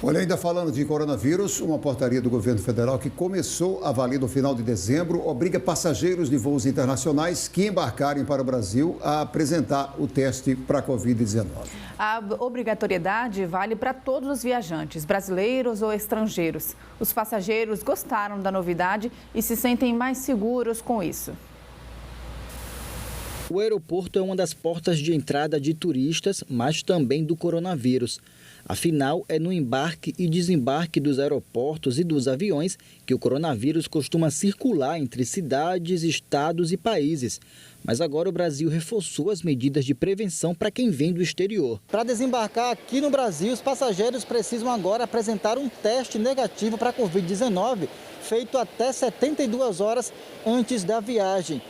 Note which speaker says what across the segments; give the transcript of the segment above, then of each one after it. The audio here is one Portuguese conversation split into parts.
Speaker 1: Olha, ainda falando de coronavírus, uma portaria do governo federal que começou a valer no final de dezembro obriga passageiros de voos internacionais que embarcarem para o Brasil a apresentar o teste para a Covid-19.
Speaker 2: A obrigatoriedade vale para todos os viajantes, brasileiros ou estrangeiros. Os passageiros gostaram da novidade e se sentem mais seguros com isso.
Speaker 3: O aeroporto é uma das portas de entrada de turistas, mas também do coronavírus. Afinal, é no embarque e desembarque dos aeroportos e dos aviões que o coronavírus costuma circular entre cidades, estados e países. Mas agora o Brasil reforçou as medidas de prevenção para quem vem do exterior. Para desembarcar aqui no Brasil, os passageiros precisam agora apresentar um teste negativo para a Covid-19, feito até 72 horas antes da viagem.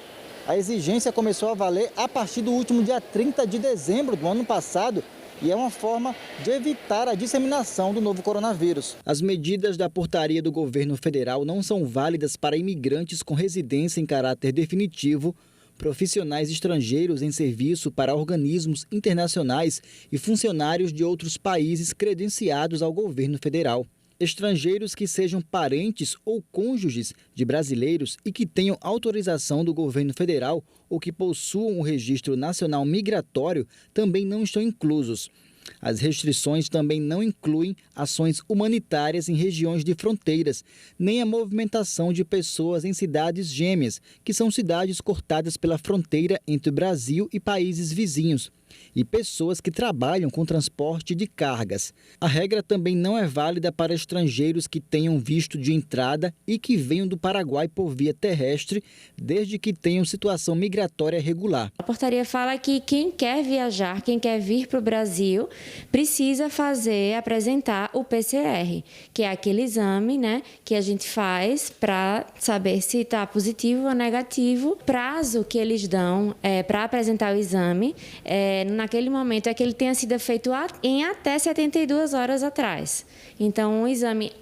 Speaker 3: A exigência começou a valer a partir do último dia 30 de dezembro do ano passado e é uma forma de evitar a disseminação do novo coronavírus. As medidas da portaria do governo federal não são válidas para imigrantes com residência em caráter definitivo, profissionais estrangeiros em serviço para organismos internacionais e funcionários de outros países credenciados ao governo federal. Estrangeiros que sejam parentes ou cônjuges de brasileiros e que tenham autorização do governo federal ou que possuam o registro nacional migratório também não estão inclusos. As restrições também não incluem ações humanitárias em regiões de fronteiras, nem a movimentação de pessoas em cidades gêmeas, que são cidades cortadas pela fronteira entre o Brasil e países vizinhos, e pessoas que trabalham com transporte de cargas. A regra também não é válida para estrangeiros que tenham visto de entrada e que venham do Paraguai por via terrestre, desde que tenham situação migratória regular.
Speaker 4: A portaria fala que quem quer viajar, quem quer vir para o Brasil, precisa apresentar o PCR, que é aquele exame, que a gente faz para saber se está positivo ou negativo. O prazo que eles dão para apresentar o exame naquele momento é que ele tenha sido feito em até 72 horas atrás. Então, o exame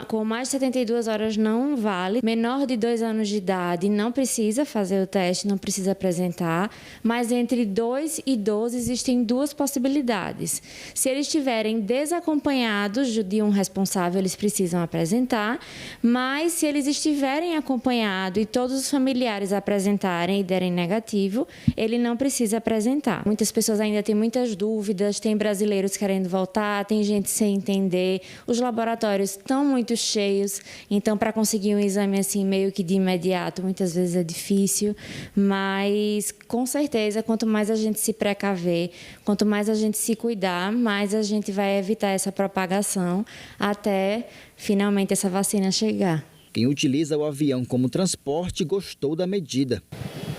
Speaker 4: com mais de 72 horas não vale. Menor de 2 anos de idade não precisa fazer o teste, não precisa apresentar, mas entre 2 e 12 existem 2 possibilidades. Se eles estiverem desacompanhados de um responsável, eles precisam apresentar, mas se eles estiverem acompanhados e todos os familiares apresentarem e derem negativo, ele não precisa apresentar. Muitas pessoas ainda têm muitas dúvidas, tem brasileiros querendo voltar, tem gente sem entender, os laboratórios estão muito cheios, então para conseguir um exame assim meio que de imediato muitas vezes é difícil, mas com certeza quanto mais a gente se precaver, quanto mais a gente se cuidar, mais a gente vai evitar essa propagação até finalmente essa vacina chegar.
Speaker 3: Quem utiliza o avião como transporte gostou da medida.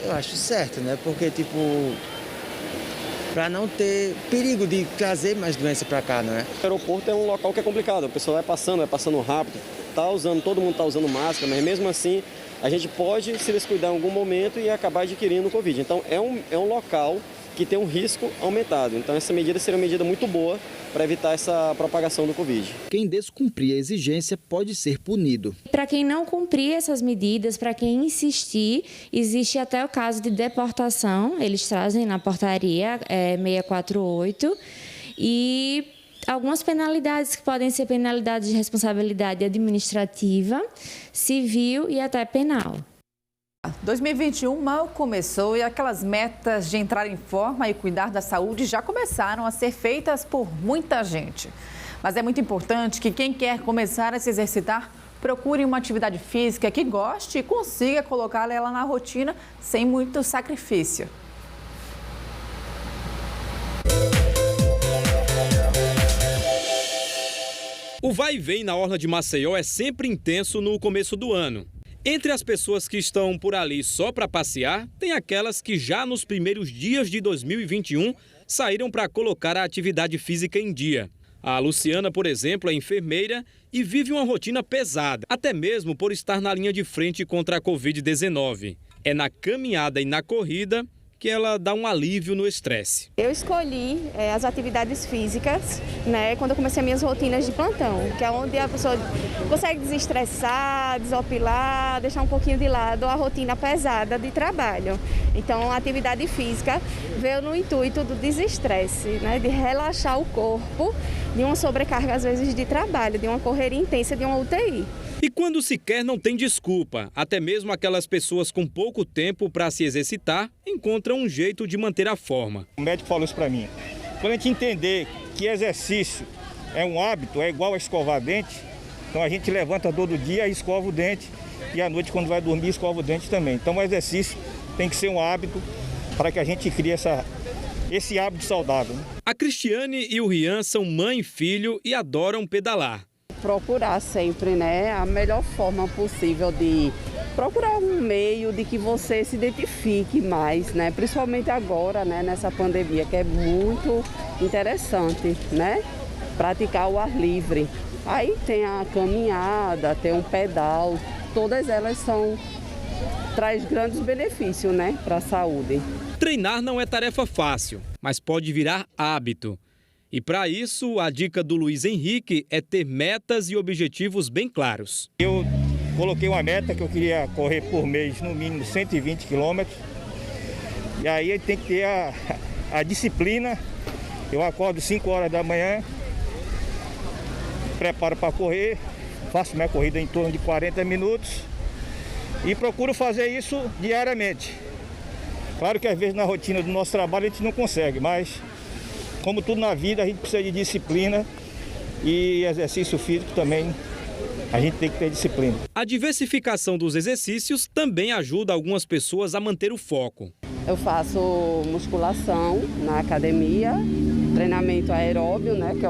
Speaker 5: Eu acho certo, porque para não ter perigo de trazer mais doença para cá, O
Speaker 6: aeroporto é um local que é complicado, a pessoa vai passando rápido, todo mundo está usando máscara, mas mesmo assim a gente pode se descuidar em algum momento e acabar adquirindo o Covid. Então é um local que tem um risco aumentado, então essa medida seria uma medida muito boa para evitar essa propagação do Covid.
Speaker 3: Quem descumprir a exigência pode ser punido.
Speaker 4: Para quem não cumprir essas medidas, para quem insistir, existe até o caso de deportação, eles trazem na portaria 648, e algumas penalidades que podem ser penalidades de responsabilidade administrativa, civil e até penal.
Speaker 2: 2021 mal começou e aquelas metas de entrar em forma e cuidar da saúde já começaram a ser feitas por muita gente. Mas é muito importante que quem quer começar a se exercitar procure uma atividade física que goste e consiga colocar ela na rotina sem muito sacrifício.
Speaker 7: O vai e vem na orla de Maceió é sempre intenso no começo do ano. Entre as pessoas que estão por ali só para passear, tem aquelas que já nos primeiros dias de 2021 saíram para colocar a atividade física em dia. A Luciana, por exemplo, é enfermeira e vive uma rotina pesada, até mesmo por estar na linha de frente contra a Covid-19. É na caminhada e na corrida que ela dá um alívio no estresse.
Speaker 8: Eu escolhi as atividades físicas, quando eu comecei as minhas rotinas de plantão, que é onde a pessoa consegue desestressar, desopilar, deixar um pouquinho de lado a rotina pesada de trabalho. Então, a atividade física veio no intuito do desestresse, de relaxar o corpo de uma sobrecarga, às vezes, de trabalho, de uma correria intensa, de uma UTI.
Speaker 7: E quando se quer, não tem desculpa. Até mesmo aquelas pessoas com pouco tempo para se exercitar encontram um jeito de manter a forma.
Speaker 9: O médico falou isso para mim. Quando a gente entender que exercício é um hábito, é igual a escovar dente, então a gente levanta todo dia e escova o dente. E à noite, quando vai dormir, escova o dente também. Então o exercício tem que ser um hábito para que a gente crie esse hábito saudável.
Speaker 7: A Cristiane e o Rian são mãe e filho e adoram pedalar.
Speaker 10: Procurar sempre, né, a melhor forma possível de procurar um meio de que você se identifique mais, né, principalmente agora, né, nessa pandemia, que é muito interessante, né, praticar o ar livre. Aí tem a caminhada, tem um pedal, todas elas traz grandes benefícios, né, para a saúde.
Speaker 7: Treinar não é tarefa fácil, mas pode virar hábito. E para isso, a dica do Luiz Henrique é ter metas e objetivos bem claros.
Speaker 9: Eu coloquei uma meta que eu queria correr por mês, no mínimo 120 quilômetros. E aí tem que ter a disciplina. Eu acordo 5 horas da manhã, preparo para correr, faço minha corrida em torno de 40 minutos e procuro fazer isso diariamente. Claro que às vezes na rotina do nosso trabalho a gente não consegue, mas como tudo na vida, a gente precisa de disciplina e exercício físico também, a gente tem que ter disciplina.
Speaker 7: A diversificação dos exercícios também ajuda algumas pessoas a manter o foco.
Speaker 10: Eu faço musculação na academia, treinamento aeróbio, né, que é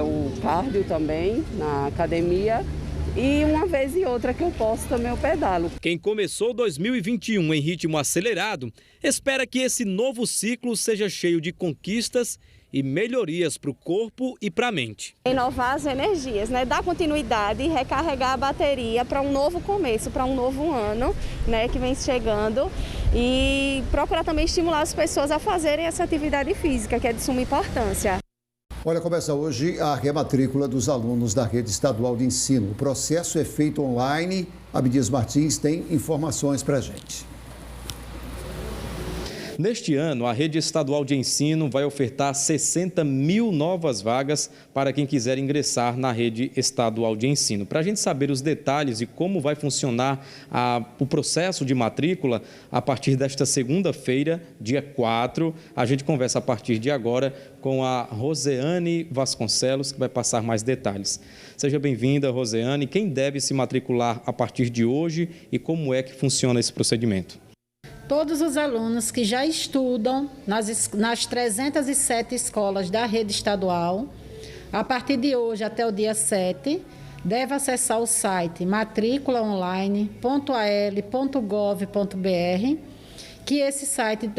Speaker 10: o cardio também na academia. E uma vez e outra que eu posso também eu pedalo.
Speaker 7: Quem começou 2021 em ritmo acelerado, espera que esse novo ciclo seja cheio de conquistas e melhorias para o corpo e para a mente.
Speaker 8: Inovar as energias, né? Dar continuidade e recarregar a bateria para um novo começo, para um novo ano, né, que vem chegando. E procurar também estimular as pessoas a fazerem essa atividade física, que é de suma importância.
Speaker 1: Olha, começa hoje a rematrícula dos alunos da rede estadual de ensino. O processo é feito online. Abdias Martins tem informações para a gente.
Speaker 7: Neste ano, a rede estadual de ensino vai ofertar 60 mil novas vagas para quem quiser ingressar na rede estadual de ensino. Para a gente saber os detalhes e como vai funcionar o processo de matrícula, a partir desta segunda-feira, dia 4, a gente conversa a partir de agora com a Roseane Vasconcelos, que vai passar mais detalhes. Seja bem-vinda, Roseane. Quem deve se matricular a partir de hoje e como é que funciona esse procedimento?
Speaker 11: Todos os alunos que já estudam nas 307 escolas da rede estadual, a partir de hoje até o dia 7, devem acessar o site matriculaonline.al.gov.br, que esse site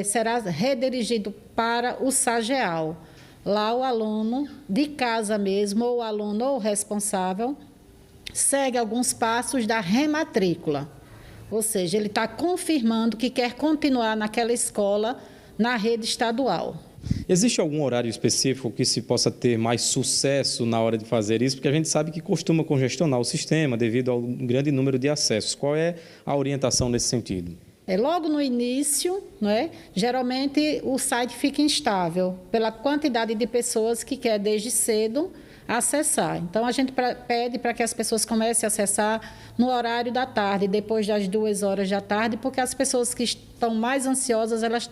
Speaker 11: será redirigido para o SAGEAL. Lá o aluno de casa mesmo, ou o aluno ou o responsável, segue alguns passos da rematrícula. Ou seja, ele está confirmando que quer continuar naquela escola na rede estadual.
Speaker 7: Existe algum horário específico que se possa ter mais sucesso na hora de fazer isso? Porque a gente sabe que costuma congestionar o sistema devido ao grande número de acessos. Qual é a orientação nesse sentido?
Speaker 11: Logo no início, né, geralmente o site fica instável pela quantidade de pessoas que quer desde cedo acessar. Então, a gente pede para que as pessoas comecem a acessar no horário da tarde, depois das 2 horas da tarde, porque as pessoas que estão mais ansiosas, elas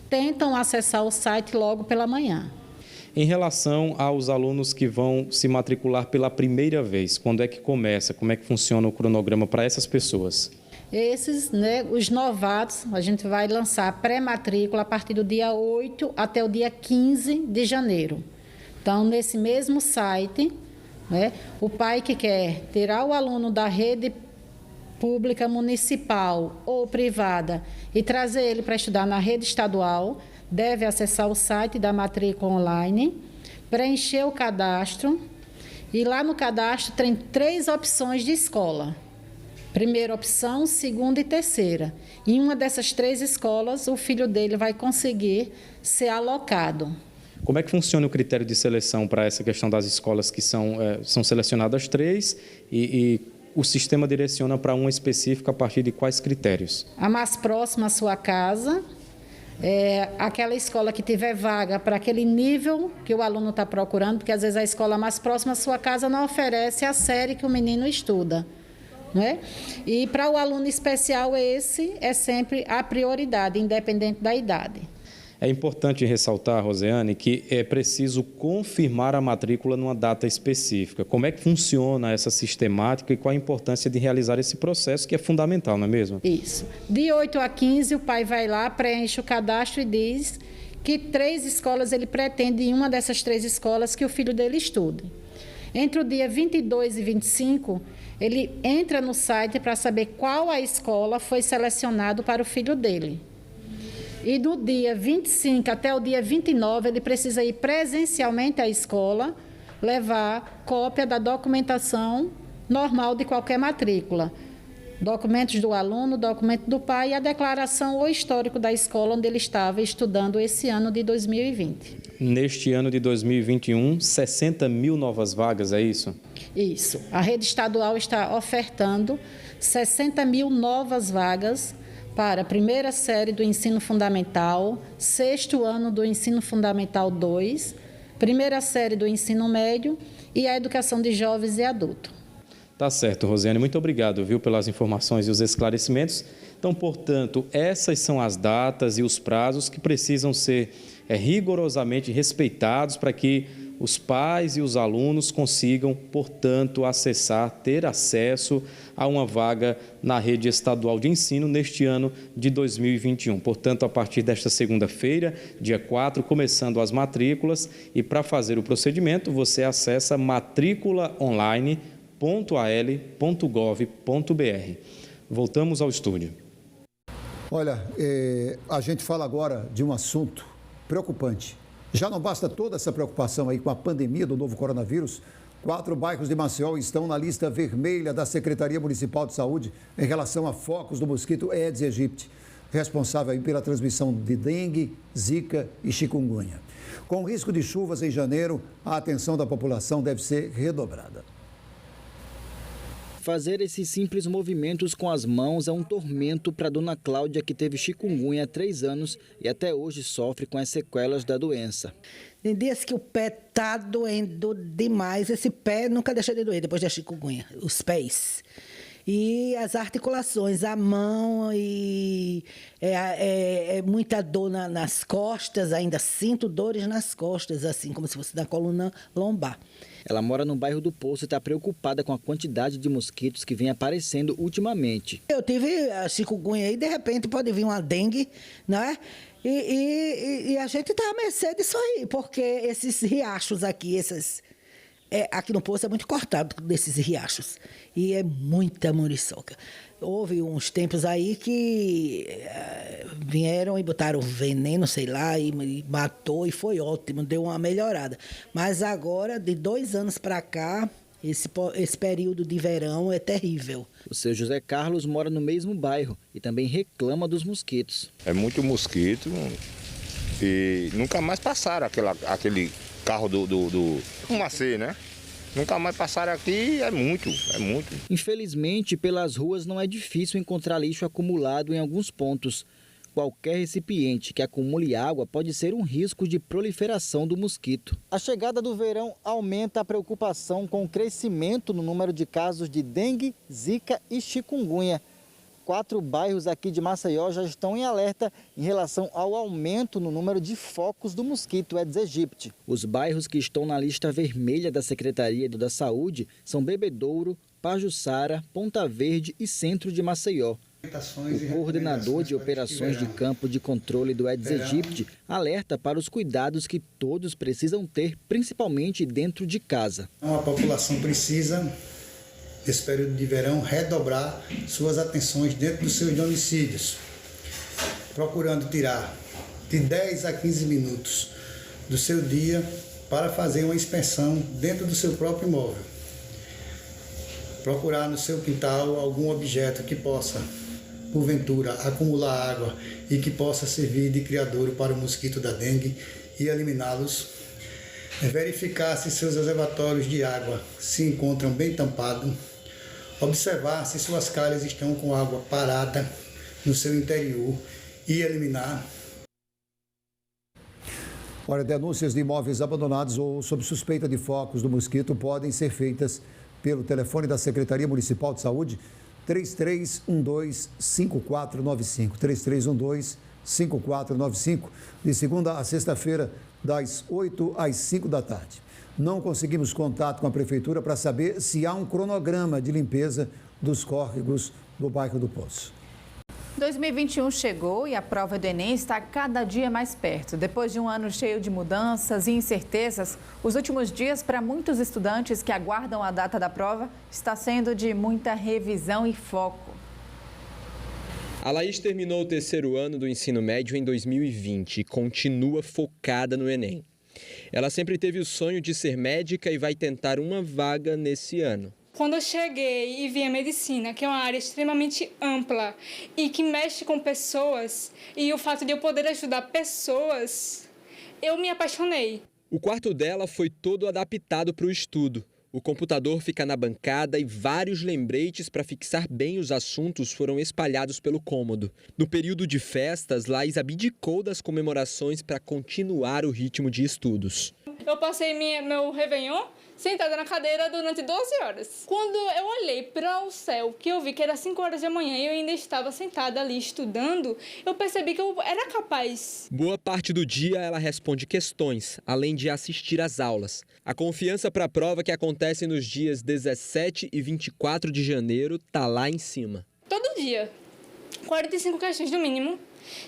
Speaker 11: tentam acessar o site logo pela manhã.
Speaker 7: Em relação aos alunos que vão se matricular pela primeira vez, quando é que começa? Como é que funciona o cronograma para essas pessoas?
Speaker 11: Esses, né, os novatos, a gente vai lançar a pré-matrícula a partir do dia 8 até o dia 15 de janeiro. Então, nesse mesmo site, né, o pai que quer tirar o aluno da rede pública municipal ou privada e trazer ele para estudar na rede estadual, deve acessar o site da matrícula online, preencher o cadastro e lá no cadastro tem 3 opções de escola. Primeira opção, segunda e terceira. Em uma dessas 3 escolas, o filho dele vai conseguir ser alocado.
Speaker 7: Como é que funciona o critério de seleção para essa questão das escolas que são selecionadas 3 e o sistema direciona para uma específica a partir de quais critérios?
Speaker 11: A mais próxima à sua casa, aquela escola que tiver vaga para aquele nível que o aluno está procurando, porque às vezes a escola mais próxima à sua casa não oferece a série que o menino estuda. Não é? E para o aluno especial, esse é sempre a prioridade, independente da idade.
Speaker 7: É importante ressaltar, Rosiane, que é preciso confirmar a matrícula numa data específica. Como é que funciona essa sistemática e qual a importância de realizar esse processo, que é fundamental, não é mesmo?
Speaker 11: Isso. De 8 a 15, o pai vai lá, preenche o cadastro e diz que 3 escolas ele pretende, em uma dessas 3 escolas, que o filho dele estude. Entre o dia 22 e 25, ele entra no site para saber qual a escola foi selecionado para o filho dele. E do dia 25 até o dia 29, ele precisa ir presencialmente à escola, levar cópia da documentação normal de qualquer matrícula. Documentos do aluno, documento do pai e a declaração ou histórico da escola onde ele estava estudando esse ano de 2020.
Speaker 7: Neste ano de 2021, 60 mil novas vagas, é isso?
Speaker 11: Isso. A rede estadual está ofertando 60 mil novas vagas para a primeira série do ensino fundamental, 6º ano do ensino fundamental 2, primeira série do ensino médio e a educação de jovens e adultos.
Speaker 7: Tá certo, Rosiane. Muito obrigado, viu, pelas informações e os esclarecimentos. Então, portanto, essas são as datas e os prazos que precisam ser rigorosamente respeitados para que os pais e os alunos consigam, portanto, ter acesso a uma vaga na rede estadual de ensino neste ano de 2021. Portanto, a partir desta segunda-feira, dia 4, começando as matrículas, e para fazer o procedimento, você acessa matriculaonline.al.gov.br. Voltamos ao estúdio.
Speaker 1: Olha, a gente fala agora de um assunto preocupante. Já não basta toda essa preocupação aí com a pandemia do novo coronavírus? 4 bairros de Maceió estão na lista vermelha da Secretaria Municipal de Saúde em relação a focos do mosquito Aedes aegypti, responsável pela transmissão de dengue, zika e chikungunya. Com o risco de chuvas em janeiro, a atenção da população deve ser redobrada.
Speaker 3: Fazer esses simples movimentos com as mãos é um tormento para dona Cláudia, que teve chikungunya há 3 anos e até hoje sofre com as sequelas da doença.
Speaker 12: Tem dias que o pé está doendo demais. Esse pé nunca deixa de doer depois da chikungunya, os pés. E as articulações, a mão, e muita dor nas costas, ainda sinto dores nas costas, assim como se fosse na coluna lombar.
Speaker 3: Ela mora no bairro do Poço e está preocupada com a quantidade de mosquitos que vem aparecendo ultimamente.
Speaker 12: Eu tive a chikungunya e de repente pode vir uma dengue, né? E a gente está à mercê disso aí, porque esses riachos aqui, aqui no Poço é muito cortado desses riachos. E é muita muriçoca. Houve uns tempos aí que vieram e botaram veneno, sei lá, e matou, e foi ótimo, deu uma melhorada. Mas agora, de 2 anos para cá, esse período de verão é terrível.
Speaker 3: O seu José Carlos mora no mesmo bairro e também reclama dos mosquitos.
Speaker 13: É muito mosquito e nunca mais passaram aquele carro do Macê, né? Nunca mais passaram aqui, é muito.
Speaker 3: Infelizmente, pelas ruas não é difícil encontrar lixo acumulado em alguns pontos. Qualquer recipiente que acumule água pode ser um risco de proliferação do mosquito. A chegada do verão aumenta a preocupação com o crescimento no número de casos de dengue, zika e chikungunya. 4 bairros aqui de Maceió já estão em alerta em relação ao aumento no número de focos do mosquito Aedes aegypti. Os bairros que estão na lista vermelha da Secretaria da Saúde são Bebedouro, Pajuçara, Ponta Verde e Centro de Maceió. O coordenador de operações de campo de controle do Aedes aegypti alerta para os cuidados que todos precisam ter, principalmente dentro de casa.
Speaker 14: A população precisa, nesse período de verão, redobrar suas atenções dentro dos seus domicílios, procurando tirar de 10 a 15 minutos do seu dia para fazer uma inspeção dentro do seu próprio imóvel. Procurar no seu quintal algum objeto que possa, porventura, acumular água e que possa servir de criadouro para o mosquito da dengue e eliminá-los. Verificar se seus reservatórios de água se encontram bem tampados. Observar se suas calhas estão com água parada no seu interior e eliminar.
Speaker 1: Olha, denúncias de imóveis abandonados ou sob suspeita de focos do mosquito podem ser feitas pelo telefone da Secretaria Municipal de Saúde, 3312-5495, 3312-5495, de segunda a sexta-feira, das 8 às 5 da tarde. Não conseguimos contato com a Prefeitura para saber se há um cronograma de limpeza dos córregos do bairro do Poço.
Speaker 2: 2021 chegou e a prova do Enem está cada dia mais perto. Depois de um ano cheio de mudanças e incertezas, os últimos dias para muitos estudantes que aguardam a data da prova está sendo de muita revisão e foco.
Speaker 15: A Laís terminou o terceiro ano do ensino médio em 2020 e continua focada no Enem. Ela sempre teve o sonho de ser médica e vai tentar uma vaga nesse ano.
Speaker 16: Quando eu cheguei e vi a medicina, que é uma área extremamente ampla e que mexe com pessoas, e o fato de eu poder ajudar pessoas, eu me apaixonei.
Speaker 15: O quarto dela foi todo adaptado para o estudo. O computador fica na bancada e vários lembretes para fixar bem os assuntos foram espalhados pelo cômodo. No período de festas, Laís abdicou das comemorações para continuar o ritmo de estudos.
Speaker 16: Eu passei meu Réveillon sentada na cadeira durante 12 horas. Quando eu olhei para o céu, que eu vi que era 5 horas da manhã e eu ainda estava sentada ali estudando, eu percebi que eu era capaz.
Speaker 15: Boa parte do dia ela responde questões, além de assistir às aulas. A confiança para a prova, que acontece nos dias 17 e 24 de janeiro, tá lá em cima.
Speaker 16: Todo dia. 45 questões no mínimo,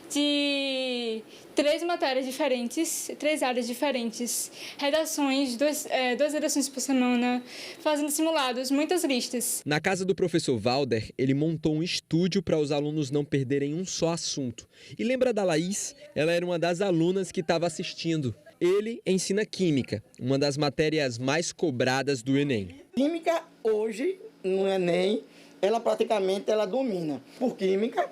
Speaker 16: de 3 matérias diferentes, 3 áreas diferentes, redações, 2 redações por semana, fazendo simulados, muitas listas.
Speaker 15: Na casa do professor Valder, ele montou um estúdio para os alunos não perderem um só assunto. E lembra da Laís? Ela era uma das alunas que estava assistindo. Ele ensina Química, uma das matérias mais cobradas do Enem.
Speaker 17: Química, hoje, no Enem, ela praticamente domina. Por Química,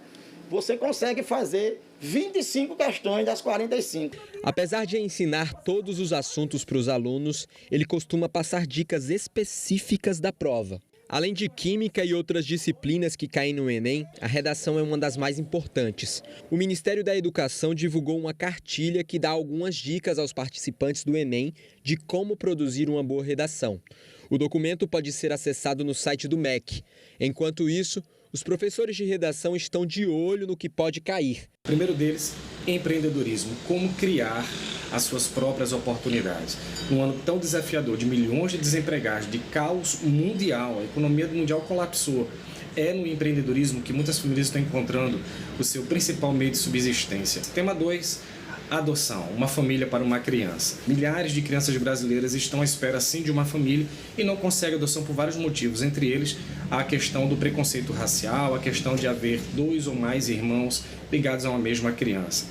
Speaker 17: você consegue fazer 25 questões das 45.
Speaker 15: Apesar de ensinar todos os assuntos para os alunos, ele costuma passar dicas específicas da prova. Além de Química e outras disciplinas que caem no Enem, a redação é uma das mais importantes. O Ministério da Educação divulgou uma cartilha que dá algumas dicas aos participantes do Enem de como produzir uma boa redação. O documento pode ser acessado no site do MEC. Enquanto isso, os professores de redação estão de olho no que pode cair.
Speaker 18: O primeiro deles, empreendedorismo. Como criar as suas próprias oportunidades. Num ano tão desafiador, de milhões de desempregados, de caos mundial, a economia mundial colapsou. É no empreendedorismo que muitas famílias estão encontrando o seu principal meio de subsistência. Tema 2. Adoção, uma família para uma criança. Milhares de crianças brasileiras estão à espera, sim, de uma família e não conseguem adoção por vários motivos, entre eles a questão do preconceito racial, a questão de haver 2 ou mais irmãos ligados a uma mesma criança.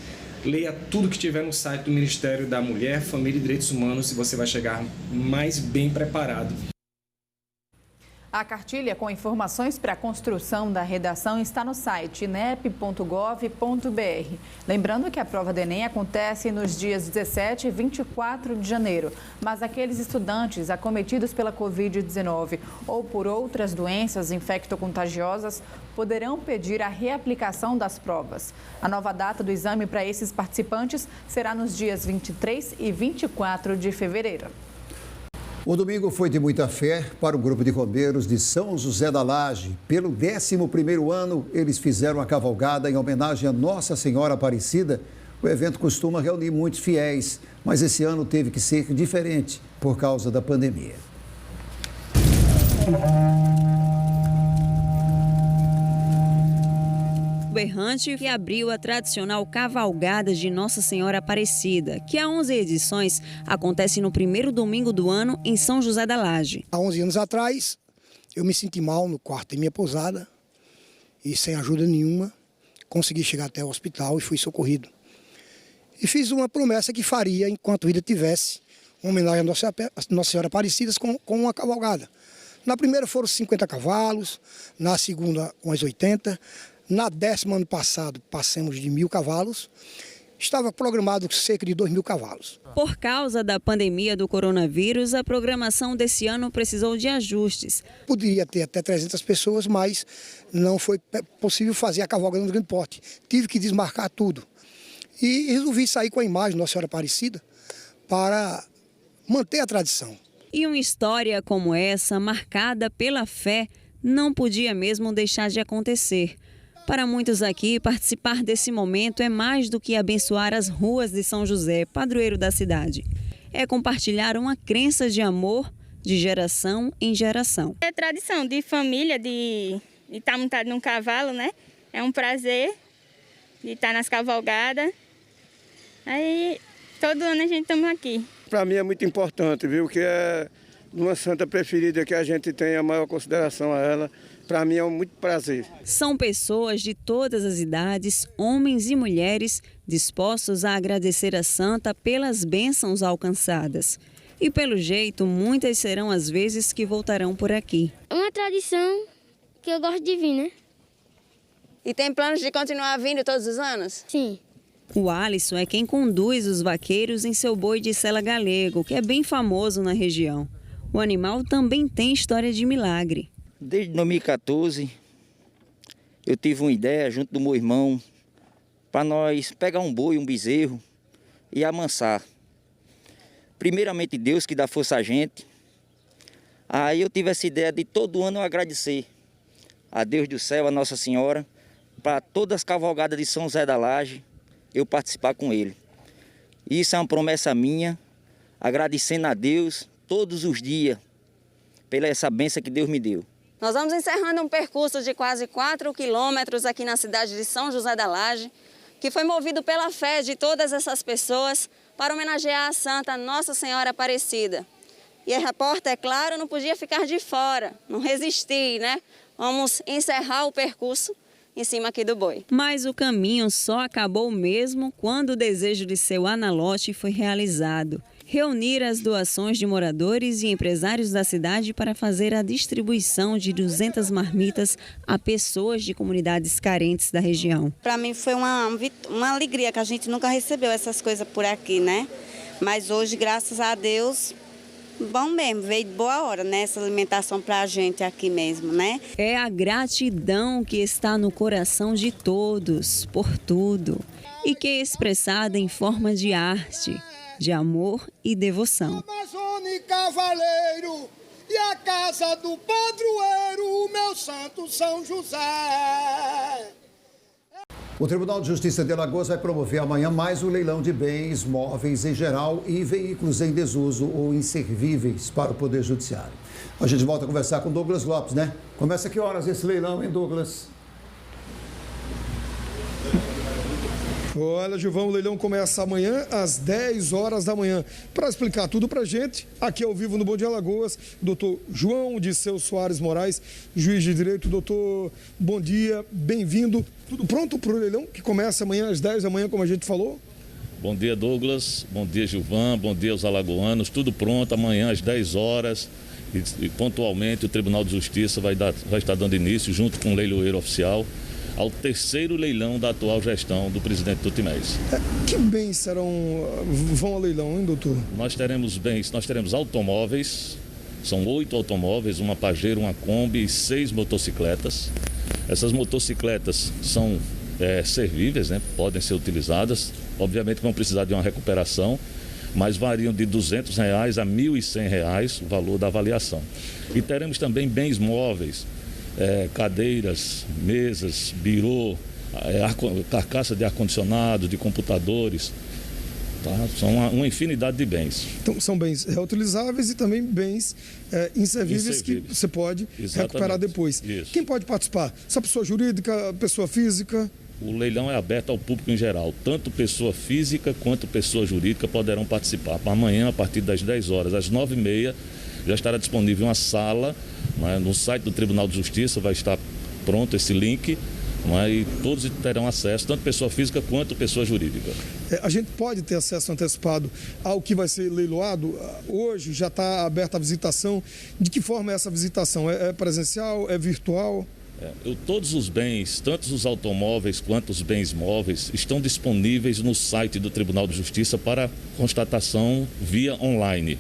Speaker 18: Leia tudo que tiver no site do Ministério da Mulher, Família e Direitos Humanos e você vai chegar mais bem preparado.
Speaker 2: A cartilha com informações para a construção da redação está no site inep.gov.br. Lembrando que a prova do Enem acontece nos dias 17 e 24 de janeiro, mas aqueles estudantes acometidos pela Covid-19 ou por outras doenças infectocontagiosas poderão pedir a reaplicação das provas. A nova data do exame para esses participantes será nos dias 23 e 24 de fevereiro.
Speaker 1: O domingo foi de muita fé para o grupo de rombeiros de São José da Laje. Pelo 11º ano, eles fizeram a cavalgada em homenagem a Nossa Senhora Aparecida. O evento costuma reunir muitos fiéis, mas esse ano teve que ser diferente por causa da pandemia.
Speaker 19: O errante que abriu a tradicional cavalgada de Nossa Senhora Aparecida, que há 11 edições acontece no primeiro domingo do ano em São José da Laje.
Speaker 20: Há 11 anos atrás, eu me senti mal no quarto da minha pousada e sem ajuda nenhuma, consegui chegar até o hospital e fui socorrido. E fiz uma promessa que faria, enquanto vida tivesse, uma homenagem a Nossa Senhora Aparecida com uma cavalgada. Na primeira foram 50 cavalos, na segunda umas 80, na 10ª ano passado passamos de 1.000 cavalos, estava programado cerca de 2.000 cavalos.
Speaker 19: Por causa da pandemia do coronavírus, a programação desse ano precisou de ajustes.
Speaker 20: Poderia ter até 300 pessoas, mas não foi possível fazer a cavalgada no grande porte. Tive que desmarcar tudo. E resolvi sair com a imagem de Nossa Senhora Aparecida, para manter a tradição.
Speaker 19: E uma história como essa, marcada pela fé, não podia mesmo deixar de acontecer. Para muitos aqui, participar desse momento é mais do que abençoar as ruas de São José, padroeiro da cidade. É compartilhar uma crença de amor de geração em geração.
Speaker 21: É tradição de família, de estar montado num cavalo, né? É um prazer de estar nas cavalgadas. Aí, todo ano a gente estamos aqui.
Speaker 22: Para mim é muito importante, viu? Que é uma santa preferida que a gente tem a maior consideração a ela. Para mim é muito prazer.
Speaker 19: São pessoas de todas as idades, homens e mulheres, dispostos a agradecer a santa pelas bênçãos alcançadas. E pelo jeito, muitas serão as vezes que voltarão por aqui.
Speaker 23: É uma tradição que eu gosto de vir, né?
Speaker 19: E tem planos de continuar vindo todos os anos?
Speaker 23: Sim.
Speaker 19: O Alisson é quem conduz os vaqueiros em seu boi de sela galego, que é bem famoso na região. O animal também tem história de milagre.
Speaker 24: Desde 2014, eu tive uma ideia junto do meu irmão para nós pegar um boi, um bezerro e amansar. Primeiramente Deus que dá força a gente. Aí eu tive essa ideia de todo ano eu agradecer a Deus do céu, a Nossa Senhora, para todas as cavalgadas de São José da Laje, eu participar com ele. Isso é uma promessa minha, agradecendo a Deus todos os dias pela essa bênção que Deus me deu.
Speaker 19: Nós vamos encerrando um percurso de quase 4 quilômetros aqui na cidade de São José da Laje, que foi movido pela fé de todas essas pessoas para homenagear a Santa Nossa Senhora Aparecida. E a repórter, é claro, não podia ficar de fora, não resistir, né? Vamos encerrar o percurso em cima aqui do boi. Mas o caminho só acabou mesmo quando o desejo de seu analote foi realizado. Reunir as doações de moradores e empresários da cidade para fazer a distribuição de 200 marmitas a pessoas de comunidades carentes da região.
Speaker 25: Para mim foi uma alegria, que a gente nunca recebeu essas coisas por aqui, né? Mas hoje, graças a Deus, bom mesmo, veio de boa hora, né? Essa alimentação para a gente aqui mesmo, né?
Speaker 19: É a gratidão que está no coração de todos, por tudo, e que é expressada em forma de arte, de amor e devoção.
Speaker 26: Amazônia e Cavaleiro e a casa do padroeiro, o meu santo São José.
Speaker 1: O Tribunal de Justiça de Alagoas vai promover amanhã mais um leilão de bens móveis em geral e veículos em desuso ou inservíveis para o Poder Judiciário. A gente volta a conversar com Douglas Lopes, né? Começa que horas esse leilão, hein, Douglas?
Speaker 27: Olha, Gilvão, o leilão começa amanhã às 10 horas da manhã. Para explicar tudo para a gente, aqui ao vivo no Bom Dia Alagoas, doutor João Disseu Soares Moraes, juiz de direito. Doutor, bom dia, bem-vindo. Tudo pronto para o leilão que começa amanhã às 10 da manhã, como a gente falou?
Speaker 28: Bom dia, Douglas. Bom dia, Gilvan. Bom dia aos alagoanos. Tudo pronto amanhã às 10 horas. E pontualmente o Tribunal de Justiça vai estar dando início, junto com o leiloeiro oficial, ao terceiro leilão da atual gestão do presidente Tutimés.
Speaker 27: Que bens vão ao leilão, hein, doutor?
Speaker 28: Nós teremos automóveis, são 8 automóveis, uma Pajero, uma Kombi e 6 motocicletas. Essas motocicletas são servíveis, né? Podem ser utilizadas, obviamente vão precisar de uma recuperação, mas variam de R$ 200 a R$ 1.100 o valor da avaliação. E teremos também bens móveis, cadeiras, mesas, birô, carcaça de ar-condicionado, de computadores, tá? São uma infinidade de bens.
Speaker 27: Então são bens reutilizáveis e também bens inservíveis que você pode recuperar depois.
Speaker 28: Isso.
Speaker 27: Quem pode participar? Só pessoa jurídica, pessoa física?
Speaker 28: O leilão é aberto ao público em geral, tanto pessoa física quanto pessoa jurídica poderão participar. Amanhã, a partir das 10 horas, às 9h30, já estará disponível uma sala, no site do Tribunal de Justiça vai estar pronto esse link, e todos terão acesso, tanto pessoa física quanto pessoa jurídica.
Speaker 27: A gente pode ter acesso antecipado ao que vai ser leiloado? Hoje já está aberta a visitação. De que forma é essa visitação? É presencial? É virtual?
Speaker 28: Todos os bens, tanto os automóveis quanto os bens móveis, estão disponíveis no site do Tribunal de Justiça para constatação via online.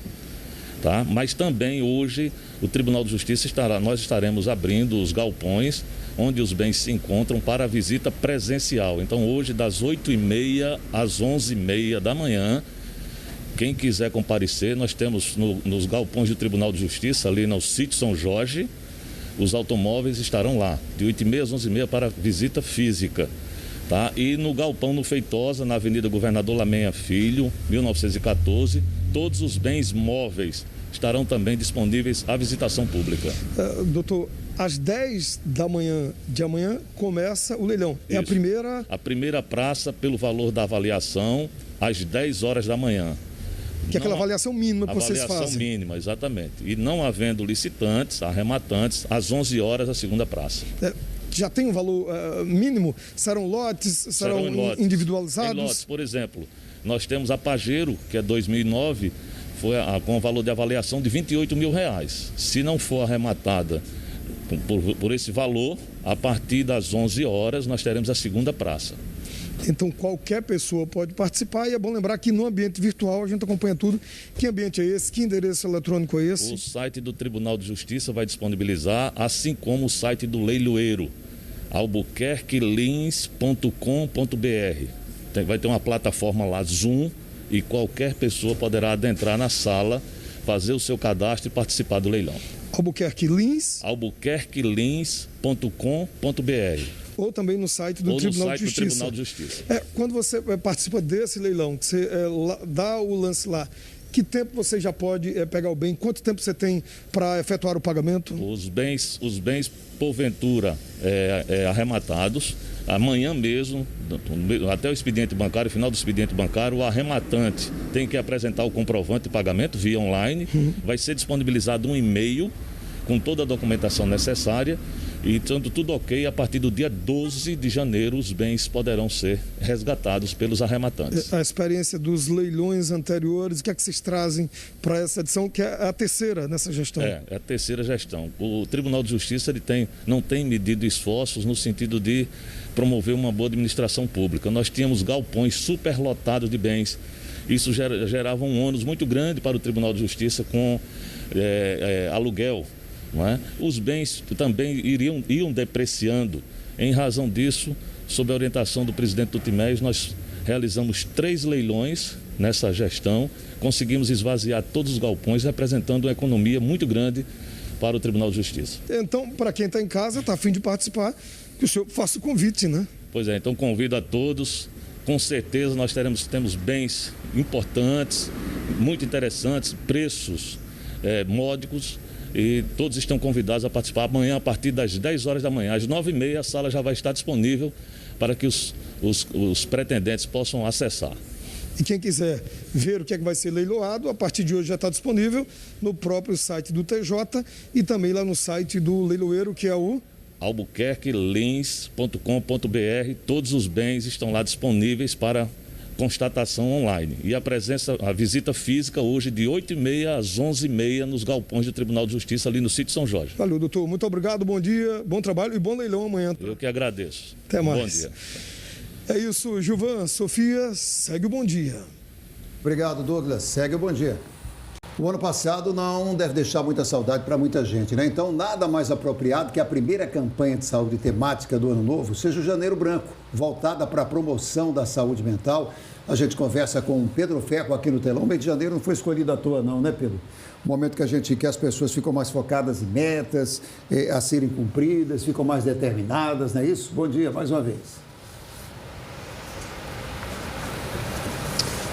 Speaker 28: Tá? Mas também hoje o Tribunal de Justiça nós estaremos abrindo os galpões onde os bens se encontram para a visita presencial. Então hoje das 8h30 às 11h30 da manhã, Quem quiser comparecer, nós temos nos galpões do Tribunal de Justiça, ali no sítio São Jorge, os automóveis estarão lá, de 8h30 às 11h30 para visita física. Tá? E no galpão no Feitosa, na Avenida Governador Lamenha Filho, 1914, todos os bens móveis estarão também disponíveis à visitação pública.
Speaker 27: Doutor, às 10 da manhã de amanhã começa o leilão. É a primeira...
Speaker 28: A primeira praça pelo valor da avaliação, às 10 horas da manhã.
Speaker 27: Que é aquela avaliação mínima que vocês fazem.
Speaker 28: Avaliação mínima, exatamente. E não havendo licitantes, arrematantes, às 11 horas a segunda praça.
Speaker 27: Já tem um valor mínimo? Serão lotes? Serão individualizados?
Speaker 28: Em lotes, por exemplo, nós temos a Pajero, que é 2009, foi com valor de avaliação de R$28 mil. Se não for arrematada por esse valor, a partir das 11 horas nós teremos a segunda praça.
Speaker 27: Então qualquer pessoa pode participar e é bom lembrar que no ambiente virtual a gente acompanha tudo. Que ambiente é esse? Que endereço eletrônico é esse?
Speaker 28: O site do Tribunal de Justiça vai disponibilizar, assim como o site do leiloeiro, albuquerquelins.com.br. Vai ter uma plataforma lá, Zoom, e qualquer pessoa poderá adentrar na sala, fazer o seu cadastro e participar do leilão. albuquerquelins.com.br.
Speaker 27: Ou também no site do Tribunal de Justiça. Quando você participa desse leilão, você dá o lance lá, que tempo você já pode pegar o bem? Quanto tempo você tem para efetuar o pagamento?
Speaker 28: Os bens porventura arrematados, amanhã mesmo, até o expediente bancário, final do expediente bancário, o arrematante tem que apresentar o comprovante de pagamento via online, vai ser disponibilizado um e-mail com toda a documentação necessária. E estando tudo ok, a partir do dia 12 de janeiro os bens poderão ser resgatados pelos arrematantes.
Speaker 27: A experiência dos leilões anteriores, o que é que vocês trazem para essa edição, que é a terceira nessa gestão?
Speaker 28: É a terceira gestão. O Tribunal de Justiça não tem medido esforços no sentido de promover uma boa administração pública. Nós tínhamos galpões superlotados de bens. Isso gerava um ônus muito grande para o Tribunal de Justiça com aluguel. Não é? Os bens também iam depreciando. Em razão disso, sob a orientação do presidente Tutimés, nós realizamos 3 leilões nessa gestão, conseguimos esvaziar todos os galpões, representando uma economia muito grande para o Tribunal de Justiça.
Speaker 27: Então, para quem está em casa, está a fim de participar, que o senhor faça o convite, né?
Speaker 28: Pois é, então convido a todos. Com certeza nós temos bens importantes, muito interessantes, preços módicos. E todos estão convidados a participar amanhã a partir das 10 horas da manhã. Às 9h30 a sala já vai estar disponível para que os pretendentes possam acessar.
Speaker 27: E quem quiser ver o que é que vai ser leiloado, a partir de hoje já está disponível no próprio site do TJ e também lá no site do leiloeiro, que é o
Speaker 28: albuquerquelins.com.br. Todos os bens estão lá disponíveis para constatação online. E a visita física hoje de 8h30 às 11h30 nos galpões do Tribunal de Justiça ali no sítio São Jorge.
Speaker 27: Valeu, doutor. Muito obrigado, bom dia, bom trabalho e bom leilão amanhã.
Speaker 28: Eu que agradeço.
Speaker 27: Até mais.
Speaker 28: Bom dia.
Speaker 27: É isso, Gilvan, Sofia, segue o bom dia.
Speaker 1: Obrigado, Douglas. Segue o bom dia. O ano passado não deve deixar muita saudade para muita gente, né? Então, nada mais apropriado que a primeira campanha de saúde temática do Ano Novo seja o Janeiro Branco, voltada para a promoção da saúde mental. A gente conversa com o Pedro Ferro aqui no telão. O mês de janeiro não foi escolhido à toa não, né, Pedro? Momento que as pessoas ficam mais focadas em metas a serem cumpridas, ficam mais determinadas, não é isso? Bom dia, mais uma vez.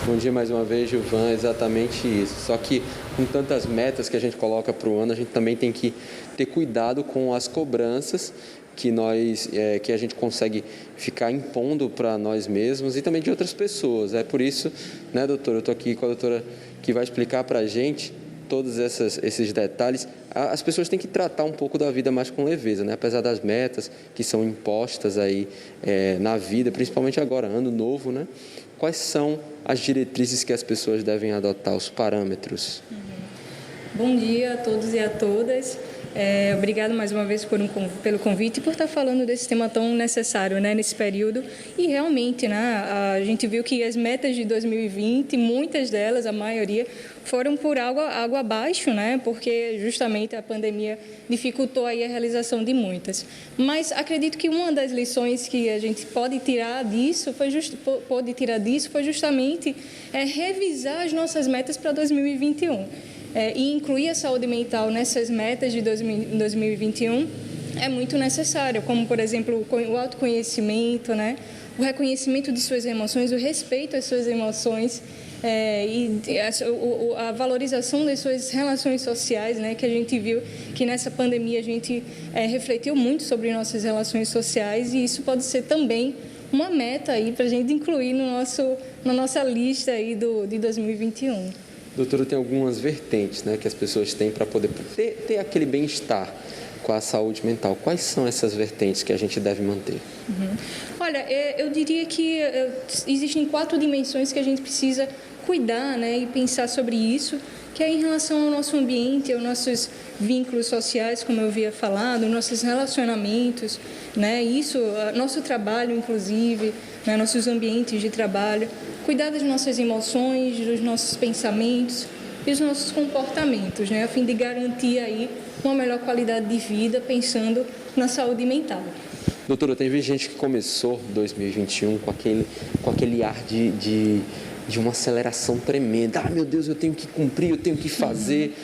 Speaker 4: Bom dia mais uma vez, Gilvan, exatamente isso. Só que com tantas metas que a gente coloca para o ano, a gente também tem que ter cuidado com as cobranças que a gente consegue ficar impondo para nós mesmos e também de outras pessoas. É por isso, né, doutora, eu estou aqui com a doutora que vai explicar para a gente todos esses detalhes. As pessoas têm que tratar um pouco da vida mais com leveza, né? Apesar das metas que são impostas aí na vida, principalmente agora, ano novo, né? Quais são as diretrizes que as pessoas devem adotar, os parâmetros?
Speaker 5: Bom dia a todos e a todas. Obrigado mais uma vez pelo convite e por estar falando desse tema tão necessário, né, nesse período. E realmente, né, a gente viu que as metas de 2020, muitas delas, a maioria, foram por água abaixo, né, porque justamente a pandemia dificultou aí a realização de muitas. Mas acredito que uma das lições que a gente pode tirar disso foi justamente revisar as nossas metas para 2021. E incluir a saúde mental nessas metas de 2021 é muito necessário, como, por exemplo, o autoconhecimento, né? O reconhecimento de suas emoções, o respeito às suas emoções e a valorização das suas relações sociais, né? Que a gente viu que nessa pandemia a gente refletiu muito sobre nossas relações sociais e isso pode ser também uma meta aí para a gente incluir na nossa lista aí de 2021.
Speaker 4: Doutora, tem algumas vertentes, né, que as pessoas têm para poder ter aquele bem-estar com a saúde mental. Quais são essas vertentes que a gente deve manter?
Speaker 5: Olha, eu diria que existem 4 dimensões que a gente precisa cuidar, né, e pensar sobre isso, que é em relação ao nosso ambiente, aos nossos vínculos sociais, como eu havia falado, nossos relacionamentos, né, nosso trabalho, inclusive, né, nossos ambientes de trabalho, cuidar das nossas emoções, dos nossos pensamentos e dos nossos comportamentos, né, a fim de garantir aí uma melhor qualidade de vida, pensando na saúde mental.
Speaker 4: Doutora, teve gente que começou 2021 com aquele ar de uma aceleração tremenda. Meu Deus, eu tenho que cumprir, eu tenho que fazer.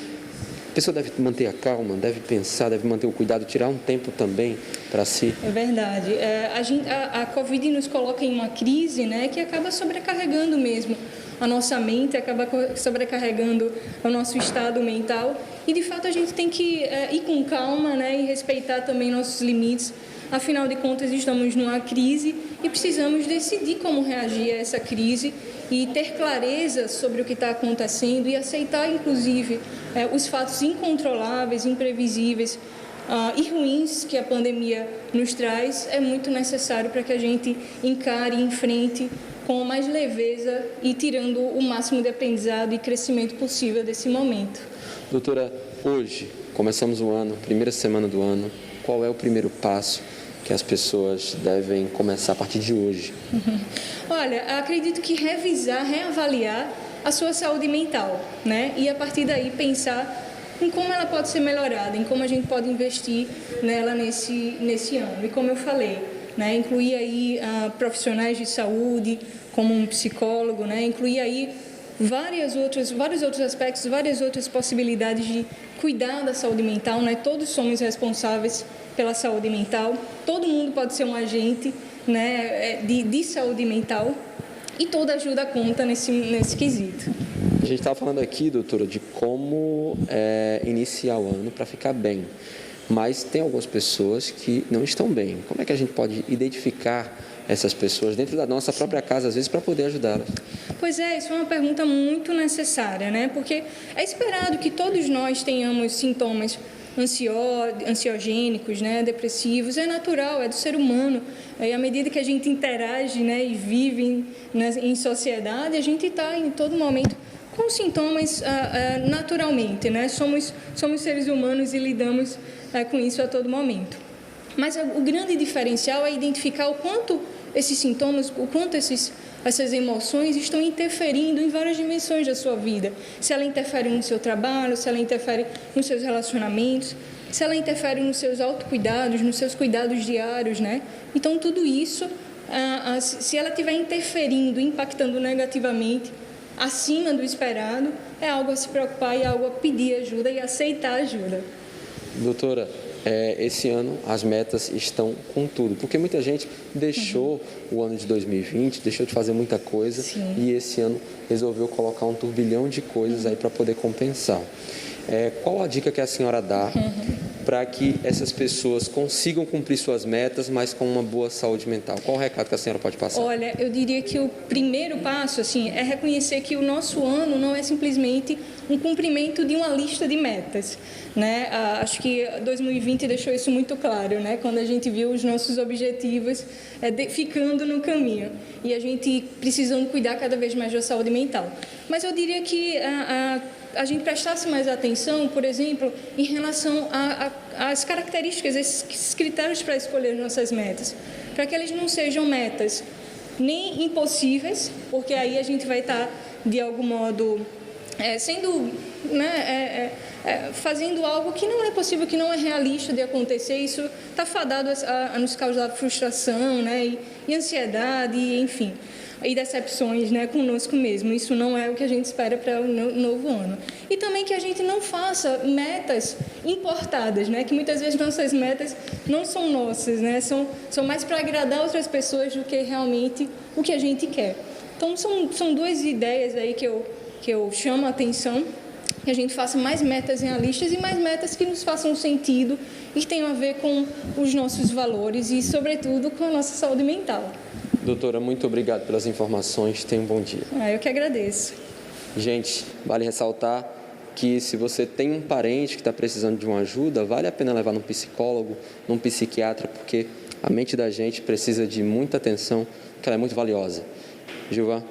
Speaker 4: A pessoa deve manter a calma, deve pensar, deve manter o cuidado, tirar um tempo também para si.
Speaker 5: É verdade. A Covid nos coloca em uma crise, né, que acaba sobrecarregando mesmo a nossa mente, acaba sobrecarregando o nosso estado mental. E, de fato, a gente tem que ir com calma, né, e respeitar também nossos limites. Afinal de contas, estamos numa crise e precisamos decidir como reagir a essa crise e ter clareza sobre o que está acontecendo e aceitar, inclusive, os fatos incontroláveis, imprevisíveis e ruins que a pandemia nos traz, é muito necessário para que a gente encare e enfrente com mais leveza e tirando o máximo de aprendizado e crescimento possível desse momento.
Speaker 4: Doutora, hoje começamos o ano, primeira semana do ano, qual é o primeiro passo que as pessoas devem começar a partir de hoje?
Speaker 5: Olha, acredito que reavaliar a sua saúde mental, né? E a partir daí pensar em como ela pode ser melhorada, em como a gente pode investir nela nesse ano. E como eu falei, né? Incluir aí profissionais de saúde, como um psicólogo, né? Incluir aí vários outros aspectos, várias outras possibilidades de cuidar da saúde mental, né? Todos somos responsáveis pela saúde mental, todo mundo pode ser um agente, né, de saúde mental e toda ajuda conta nesse quesito.
Speaker 4: A gente estava falando aqui, doutora, de como iniciar o ano para ficar bem, mas tem algumas pessoas que não estão bem. Como é que a gente pode identificar essas pessoas dentro da nossa própria casa, às vezes, para poder ajudá-las?
Speaker 5: Pois é, isso é uma pergunta muito necessária, né? Porque é esperado que todos nós tenhamos sintomas ansiogênicos, né, depressivos, é natural, é do ser humano. E à medida que a gente interage, né, e vive em sociedade, a gente está em todo momento com sintomas naturalmente, né? Somos seres humanos e lidamos com isso a todo momento. Mas o grande diferencial é identificar o quanto esses sintomas, o quanto essas emoções estão interferindo em várias dimensões da sua vida. Se ela interfere no seu trabalho, se ela interfere nos seus relacionamentos, se ela interfere nos seus autocuidados, nos seus cuidados diários, né? Então, tudo isso, se ela estiver interferindo, impactando negativamente, acima do esperado, é algo a se preocupar e é algo a pedir ajuda e aceitar ajuda.
Speaker 4: Doutora, esse ano as metas estão com tudo, porque muita gente deixou o ano de 2020, deixou de fazer muita coisa. Sim. E esse ano resolveu colocar um turbilhão de coisas aí para poder compensar. Qual a dica que a senhora dá para que essas pessoas consigam cumprir suas metas, mas com uma boa saúde mental? Qual o recado que a senhora pode passar?
Speaker 5: Olha, eu diria que o primeiro passo, assim, é reconhecer que o nosso ano não é simplesmente um cumprimento de uma lista de metas, né? Acho que 2020 deixou isso muito claro, né? Quando a gente viu os nossos objetivos ficando no caminho e a gente precisando cuidar cada vez mais da saúde mental. Mas eu diria que a gente prestasse mais atenção, por exemplo, em relação às características, esses critérios para escolher nossas metas, para que eles não sejam metas nem impossíveis, porque aí a gente vai estar, de algum modo, fazendo algo que não é possível, que não é realista de acontecer. Isso está fadado a nos causar frustração, né, e ansiedade, enfim, e decepções, né, conosco mesmo. Isso não é o que a gente espera para o novo ano. E também que a gente não faça metas importadas, né, que muitas vezes nossas metas não são nossas, né, são mais para agradar outras pessoas do que realmente o que a gente quer. Então, são duas ideias aí que eu chamo a atenção, que a gente faça mais metas realistas e mais metas que nos façam sentido e que tenham a ver com os nossos valores e, sobretudo, com a nossa saúde mental.
Speaker 4: Doutora, muito obrigado pelas informações. Tenha um bom dia.
Speaker 5: Eu que agradeço.
Speaker 4: Gente, vale ressaltar que se você tem um parente que está precisando de uma ajuda, vale a pena levar num psicólogo, num psiquiatra, porque a mente da gente precisa de muita atenção, porque ela é muito valiosa. Gilvan.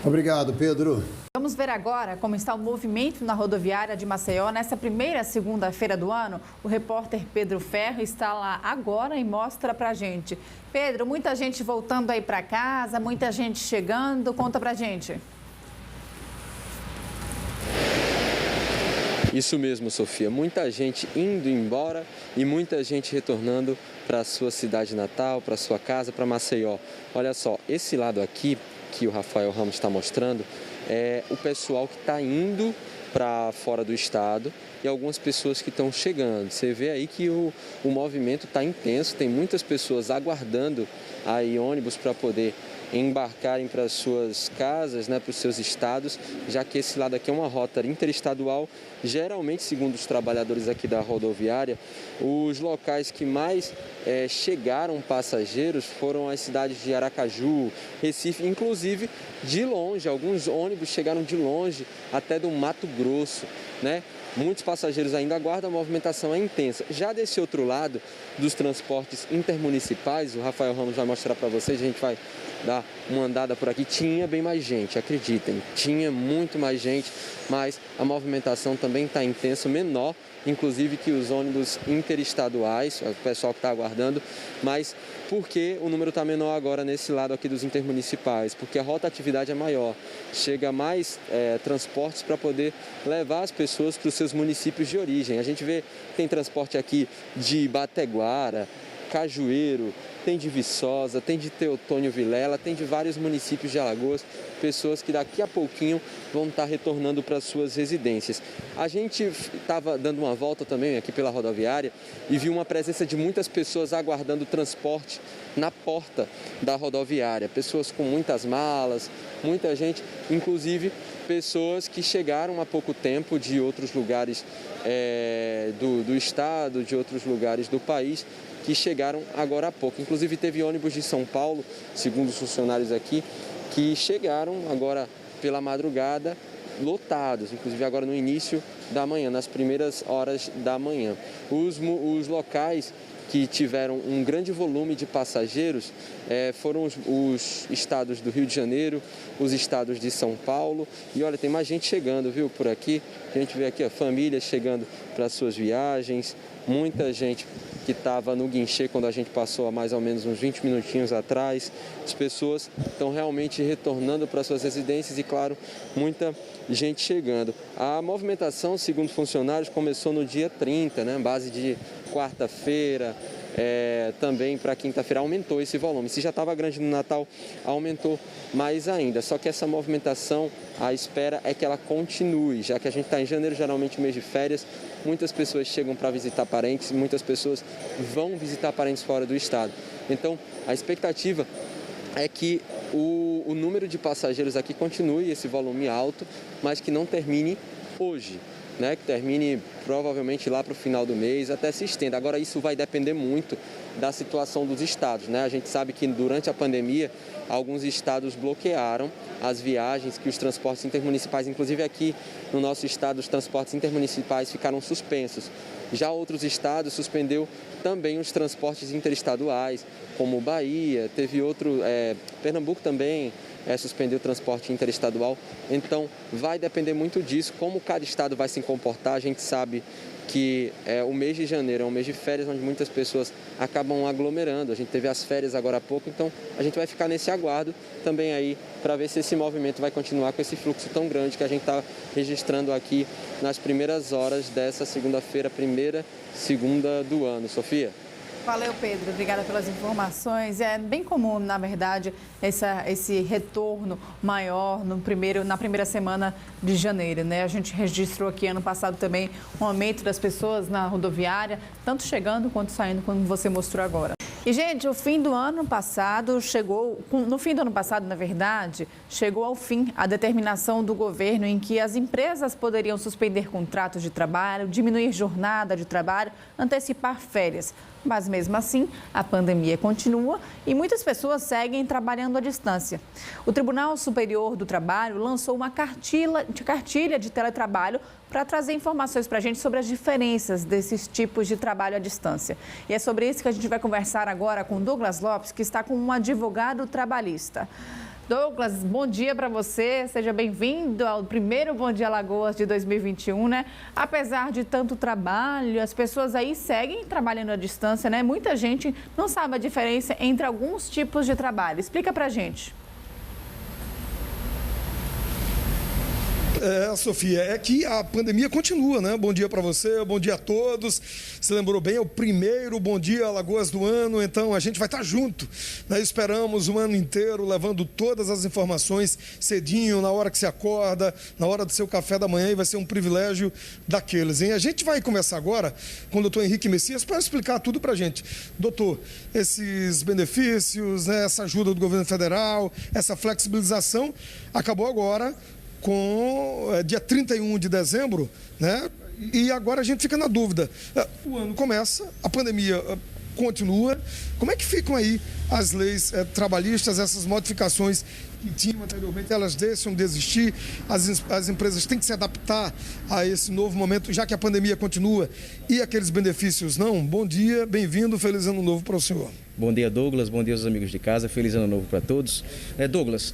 Speaker 1: Obrigado, Pedro.
Speaker 2: Vamos ver agora como está o movimento na rodoviária de Maceió nessa primeira segunda-feira do ano. O repórter Pedro Ferro está lá agora e mostra pra gente. Pedro, muita gente voltando aí para casa, muita gente chegando. Conta pra gente.
Speaker 4: Isso mesmo, Sofia. Muita gente indo embora e muita gente retornando para a sua cidade natal, para a sua casa, para Maceió. Olha só, esse lado aqui que o Rafael Ramos está mostrando é o pessoal que está indo para fora do estado e algumas pessoas que estão chegando. Você vê aí que o movimento está intenso, tem muitas pessoas aguardando aí ônibus para poder embarcarem para as suas casas, né, para os seus estados, já que esse lado aqui é uma rota interestadual. Geralmente, segundo os trabalhadores aqui da rodoviária, os locais que mais chegaram passageiros foram as cidades de Aracaju, Recife, inclusive de longe. Alguns ônibus chegaram de longe, até do Mato Grosso, né? Muitos passageiros ainda aguardam, a movimentação é intensa. Já desse outro lado, dos transportes intermunicipais, o Rafael Ramos vai mostrar para vocês, a gente vai dar uma andada por aqui, tinha bem mais gente, acreditem, tinha muito mais gente, mas a movimentação também está intensa, menor, inclusive que os ônibus interestaduais, o pessoal que está aguardando, mas por que o número está menor agora nesse lado aqui dos intermunicipais? Porque a rotatividade é maior, chega mais transportes para poder levar as pessoas para os seus municípios de origem. A gente vê que tem transporte aqui de Bateguara, Cajueiro, tem de Viçosa, tem de Teotônio Vilela, tem de vários municípios de Alagoas, pessoas que daqui a pouquinho vão estar retornando para suas residências. A gente estava dando uma volta também aqui pela rodoviária e viu uma presença de muitas pessoas aguardando transporte na porta da rodoviária, pessoas com muitas malas, muita gente, inclusive pessoas que chegaram há pouco tempo de outros lugares do estado, de outros lugares do país, que chegaram agora há pouco. Inclusive teve ônibus de São Paulo, segundo os funcionários aqui, que chegaram agora pela madrugada lotados, inclusive agora no início da manhã, nas primeiras horas da manhã. Os locais que tiveram um grande volume de passageiros foram os estados do Rio de Janeiro, os estados de São Paulo. E olha, tem mais gente chegando, viu, por aqui. A gente vê aqui a família chegando para suas viagens, muita gente que estava no guinchê quando a gente passou há mais ou menos uns 20 minutinhos atrás. As pessoas estão realmente retornando para suas residências e, claro, muita gente chegando. A movimentação, segundo funcionários, começou no dia 30, né? Base de quarta-feira, também para quinta-feira aumentou esse volume. Se já estava grande no Natal, aumentou mais ainda. Só que essa movimentação, a espera é que ela continue, já que a gente está em janeiro, geralmente mês de férias, muitas pessoas chegam para visitar parentes, muitas pessoas vão visitar parentes fora do estado. Então, a expectativa é que o número de passageiros aqui continue esse volume alto, mas que não termine hoje, né? Que termine provavelmente lá para o final do mês, até se estenda. Agora, isso vai depender muito da situação dos estados, né? A gente sabe que durante a pandemia, alguns estados bloquearam as viagens, que os transportes intermunicipais, inclusive aqui no nosso estado, os transportes intermunicipais ficaram suspensos. Já outros estados suspendeu também os transportes interestaduais, como Bahia, teve outro, Pernambuco também, suspender o transporte interestadual. Então, vai depender muito disso, como cada estado vai se comportar. A gente sabe que o mês de janeiro é um mês de férias, onde muitas pessoas acabam aglomerando. A gente teve as férias agora há pouco, então a gente vai ficar nesse aguardo também aí para ver se esse movimento vai continuar com esse fluxo tão grande que a gente está registrando aqui nas primeiras horas dessa segunda-feira, primeira segunda do ano. Sofia?
Speaker 2: Valeu, Pedro. Obrigada pelas informações. É bem comum, na verdade, esse retorno maior na primeira semana de janeiro, né? A gente registrou aqui ano passado também um aumento das pessoas na rodoviária, tanto chegando quanto saindo, como você mostrou agora. E, gente, no fim do ano passado, na verdade, chegou ao fim a determinação do governo em que as empresas poderiam suspender contratos de trabalho, diminuir jornada de trabalho, antecipar férias. Mas, mesmo assim, a pandemia continua e muitas pessoas seguem trabalhando à distância. O Tribunal Superior do Trabalho lançou uma cartilha de teletrabalho para trazer informações para a gente sobre as diferenças desses tipos de trabalho à distância. E é sobre isso que a gente vai conversar agora com Douglas Lopes, que está com um advogado trabalhista. Douglas, bom dia para você, seja bem-vindo ao primeiro Bom Dia Alagoas de 2021, né? Apesar de tanto trabalho, as pessoas aí seguem trabalhando à distância, né? Muita gente não sabe a diferença entre alguns tipos de trabalho. Explica pra gente.
Speaker 27: Sofia, é que a pandemia continua, né? Bom dia para você, bom dia a todos. Você lembrou bem, é o primeiro Bom Dia Alagoas do ano, então a gente vai estar junto. Nós esperamos o ano inteiro, levando todas as informações cedinho, na hora que você acorda, na hora do seu café da manhã, e vai ser um privilégio daqueles, hein? A gente vai começar agora com o doutor Henrique Messias para explicar tudo para a gente. Doutor, esses benefícios, né, essa ajuda do governo federal, essa flexibilização, acabou agora com dia 31 de dezembro, né? E agora a gente fica na dúvida. O ano começa, a pandemia continua. Como é que ficam aí as leis trabalhistas, essas modificações que tinham anteriormente? Elas deixam de existir? As empresas têm que se adaptar a esse novo momento, já que a pandemia continua, e aqueles benefícios não? Bom dia, bem-vindo, feliz ano novo para o senhor.
Speaker 6: Bom dia, Douglas, bom dia aos amigos de casa, feliz ano novo para todos. Douglas,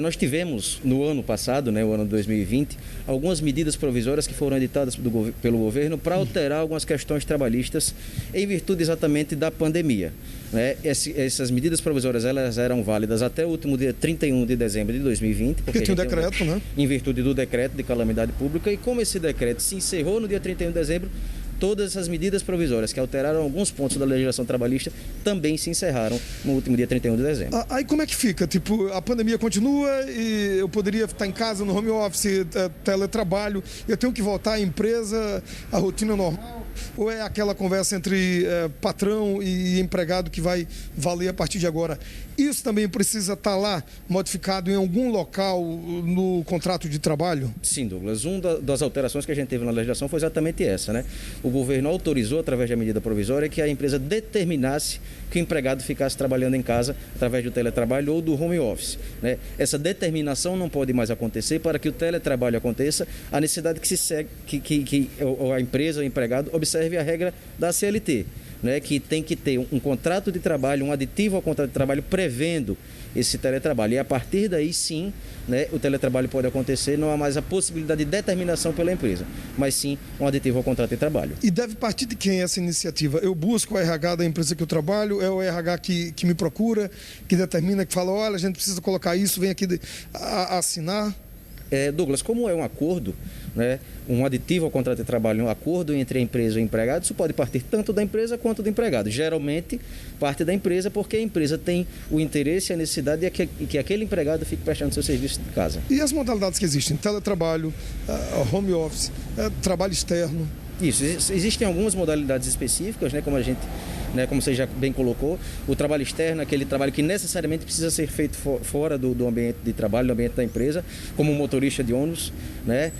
Speaker 6: nós tivemos no ano passado, né, o ano de 2020, algumas medidas provisórias que foram editadas pelo governo para alterar algumas questões trabalhistas em virtude exatamente da pandemia. Né? Essas medidas provisórias elas eram válidas até o último dia 31 de dezembro de 2020.
Speaker 27: Porque tinha o decreto, né?
Speaker 6: Em virtude do decreto de calamidade pública, e como esse decreto se encerrou no dia 31 de dezembro, todas essas medidas provisórias que alteraram alguns pontos da legislação trabalhista também se encerraram no último dia 31 de dezembro.
Speaker 27: Aí como é que fica? Tipo, a pandemia continua e eu poderia estar em casa, no home office, teletrabalho, eu tenho que voltar à empresa, a rotina normal? Ou é aquela conversa entre patrão e empregado que vai valer a partir de agora? Isso também precisa estar lá modificado em algum local no contrato de trabalho?
Speaker 6: Sim, Douglas. Uma das alterações que a gente teve na legislação foi exatamente essa, né? O governo autorizou, através da medida provisória, que a empresa determinasse que o empregado ficasse trabalhando em casa através do teletrabalho ou do home office, né? Essa determinação não pode mais acontecer. Para que o teletrabalho aconteça, a necessidade que a empresa, o empregado, observe a regra da CLT, né, que tem que ter um contrato de trabalho, um aditivo ao contrato de trabalho prevendo esse teletrabalho. E a partir daí, sim, né, o teletrabalho pode acontecer, não há mais a possibilidade de determinação pela empresa, mas sim um aditivo ao contrato de trabalho.
Speaker 27: E deve partir de quem essa iniciativa? Eu busco o RH da empresa que eu trabalho, é o RH que me procura, que determina, que fala, olha, a gente precisa colocar isso, vem aqui assinar?
Speaker 6: Douglas, como é um acordo, né, um aditivo ao contrato de trabalho, um acordo entre a empresa e o empregado, isso pode partir tanto da empresa quanto do empregado. Geralmente, parte da empresa, porque a empresa tem o interesse e a necessidade de que aquele empregado fique prestando seu serviço de casa.
Speaker 27: E as modalidades que existem? Teletrabalho, home office, trabalho externo?
Speaker 6: Isso, existem algumas modalidades específicas, né, como você já bem colocou. O trabalho externo, aquele trabalho que necessariamente precisa ser feito fora do ambiente de trabalho, do ambiente da empresa, como motorista de ônibus, né?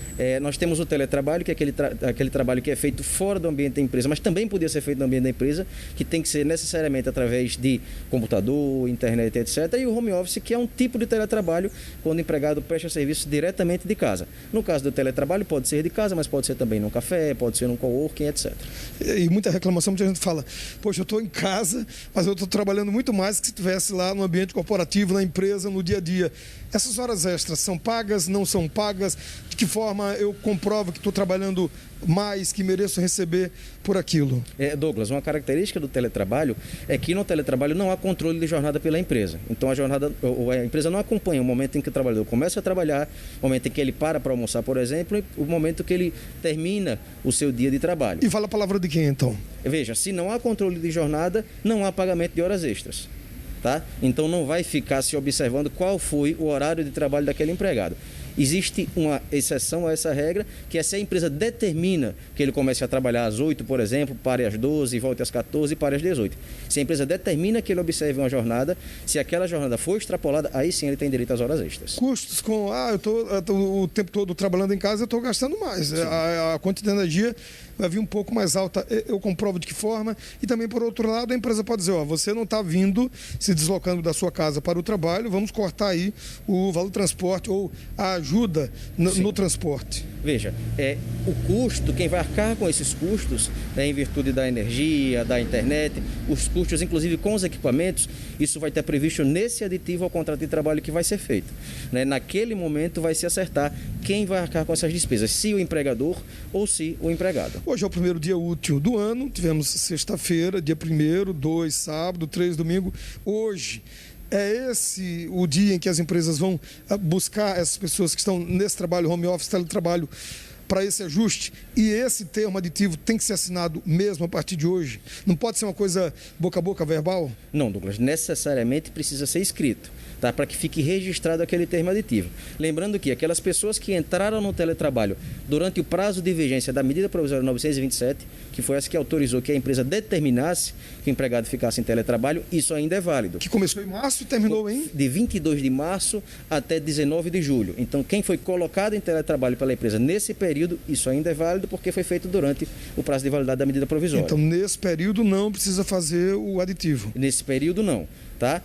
Speaker 6: Nós temos o teletrabalho, que é aquele trabalho que é feito fora do ambiente da empresa, mas também podia ser feito no ambiente da empresa, que tem que ser necessariamente através de computador, internet, etc. E o home office, que é um tipo de teletrabalho, quando o empregado presta serviço diretamente de casa. No caso do teletrabalho, pode ser de casa, mas pode ser também num café, pode ser num coworking, etc.
Speaker 27: E muita reclamação, muita gente fala, poxa, eu estou em casa, mas eu estou trabalhando muito mais que se estivesse lá no ambiente corporativo, na empresa, no dia a dia. Essas horas extras são pagas, não são pagas? De que forma eu comprovo que estou trabalhando mais, que mereço receber por aquilo?
Speaker 6: Douglas, uma característica do teletrabalho é que no teletrabalho não há controle de jornada pela empresa. Então a empresa não acompanha o momento em que o trabalhador começa a trabalhar, o momento em que ele para almoçar, por exemplo, e o momento que ele termina o seu dia de trabalho.
Speaker 27: E fala a palavra de quem, então?
Speaker 6: Veja, se não há controle de jornada, não há pagamento de horas extras. Tá? Então não vai ficar se observando qual foi o horário de trabalho daquele empregado. Existe uma exceção a essa regra, que é se a empresa determina que ele comece a trabalhar às 8, por exemplo, pare às 12, volte às 14 e pare às 18. Se a empresa determina que ele observe uma jornada, se aquela jornada for extrapolada, aí sim ele tem direito às horas extras.
Speaker 27: Custos com, eu estou o tempo todo trabalhando em casa, eu estou gastando mais. A quantidade de energia vai vir um pouco mais alta. Eu comprovo de que forma. E também, por outro lado, a empresa pode dizer, você não está vindo, se deslocando da sua casa para o trabalho, vamos cortar aí o valor do transporte ou a ajuda no transporte.
Speaker 6: Veja, o custo, quem vai arcar com esses custos, em virtude da energia, da internet, os custos, inclusive com os equipamentos, isso vai estar previsto nesse aditivo ao contrato de trabalho que vai ser feito. Naquele momento vai se acertar quem vai arcar com essas despesas, se o empregador ou se o empregado.
Speaker 27: Hoje é o primeiro dia útil do ano, tivemos sexta-feira, dia 1º, 2, sábado, 3, domingo. Hoje é esse o dia em que as empresas vão buscar essas pessoas que estão nesse trabalho home office, teletrabalho, para esse ajuste, e esse termo aditivo tem que ser assinado mesmo a partir de hoje? Não pode ser uma coisa boca a boca, verbal?
Speaker 6: Não, Douglas, necessariamente precisa ser escrito, tá? Para que fique registrado aquele termo aditivo. Lembrando que aquelas pessoas que entraram no teletrabalho durante o prazo de vigência da medida provisória 927, que foi essa que autorizou que a empresa determinasse que o empregado ficasse em teletrabalho, isso ainda é válido.
Speaker 27: Que começou em março e terminou em?
Speaker 6: De 22 de março até 19 de julho. Então, quem foi colocado em teletrabalho pela empresa nesse período, isso ainda é válido porque foi feito durante o prazo de validade da medida provisória.
Speaker 27: Então, nesse período não precisa fazer o aditivo?
Speaker 6: Nesse período não, tá?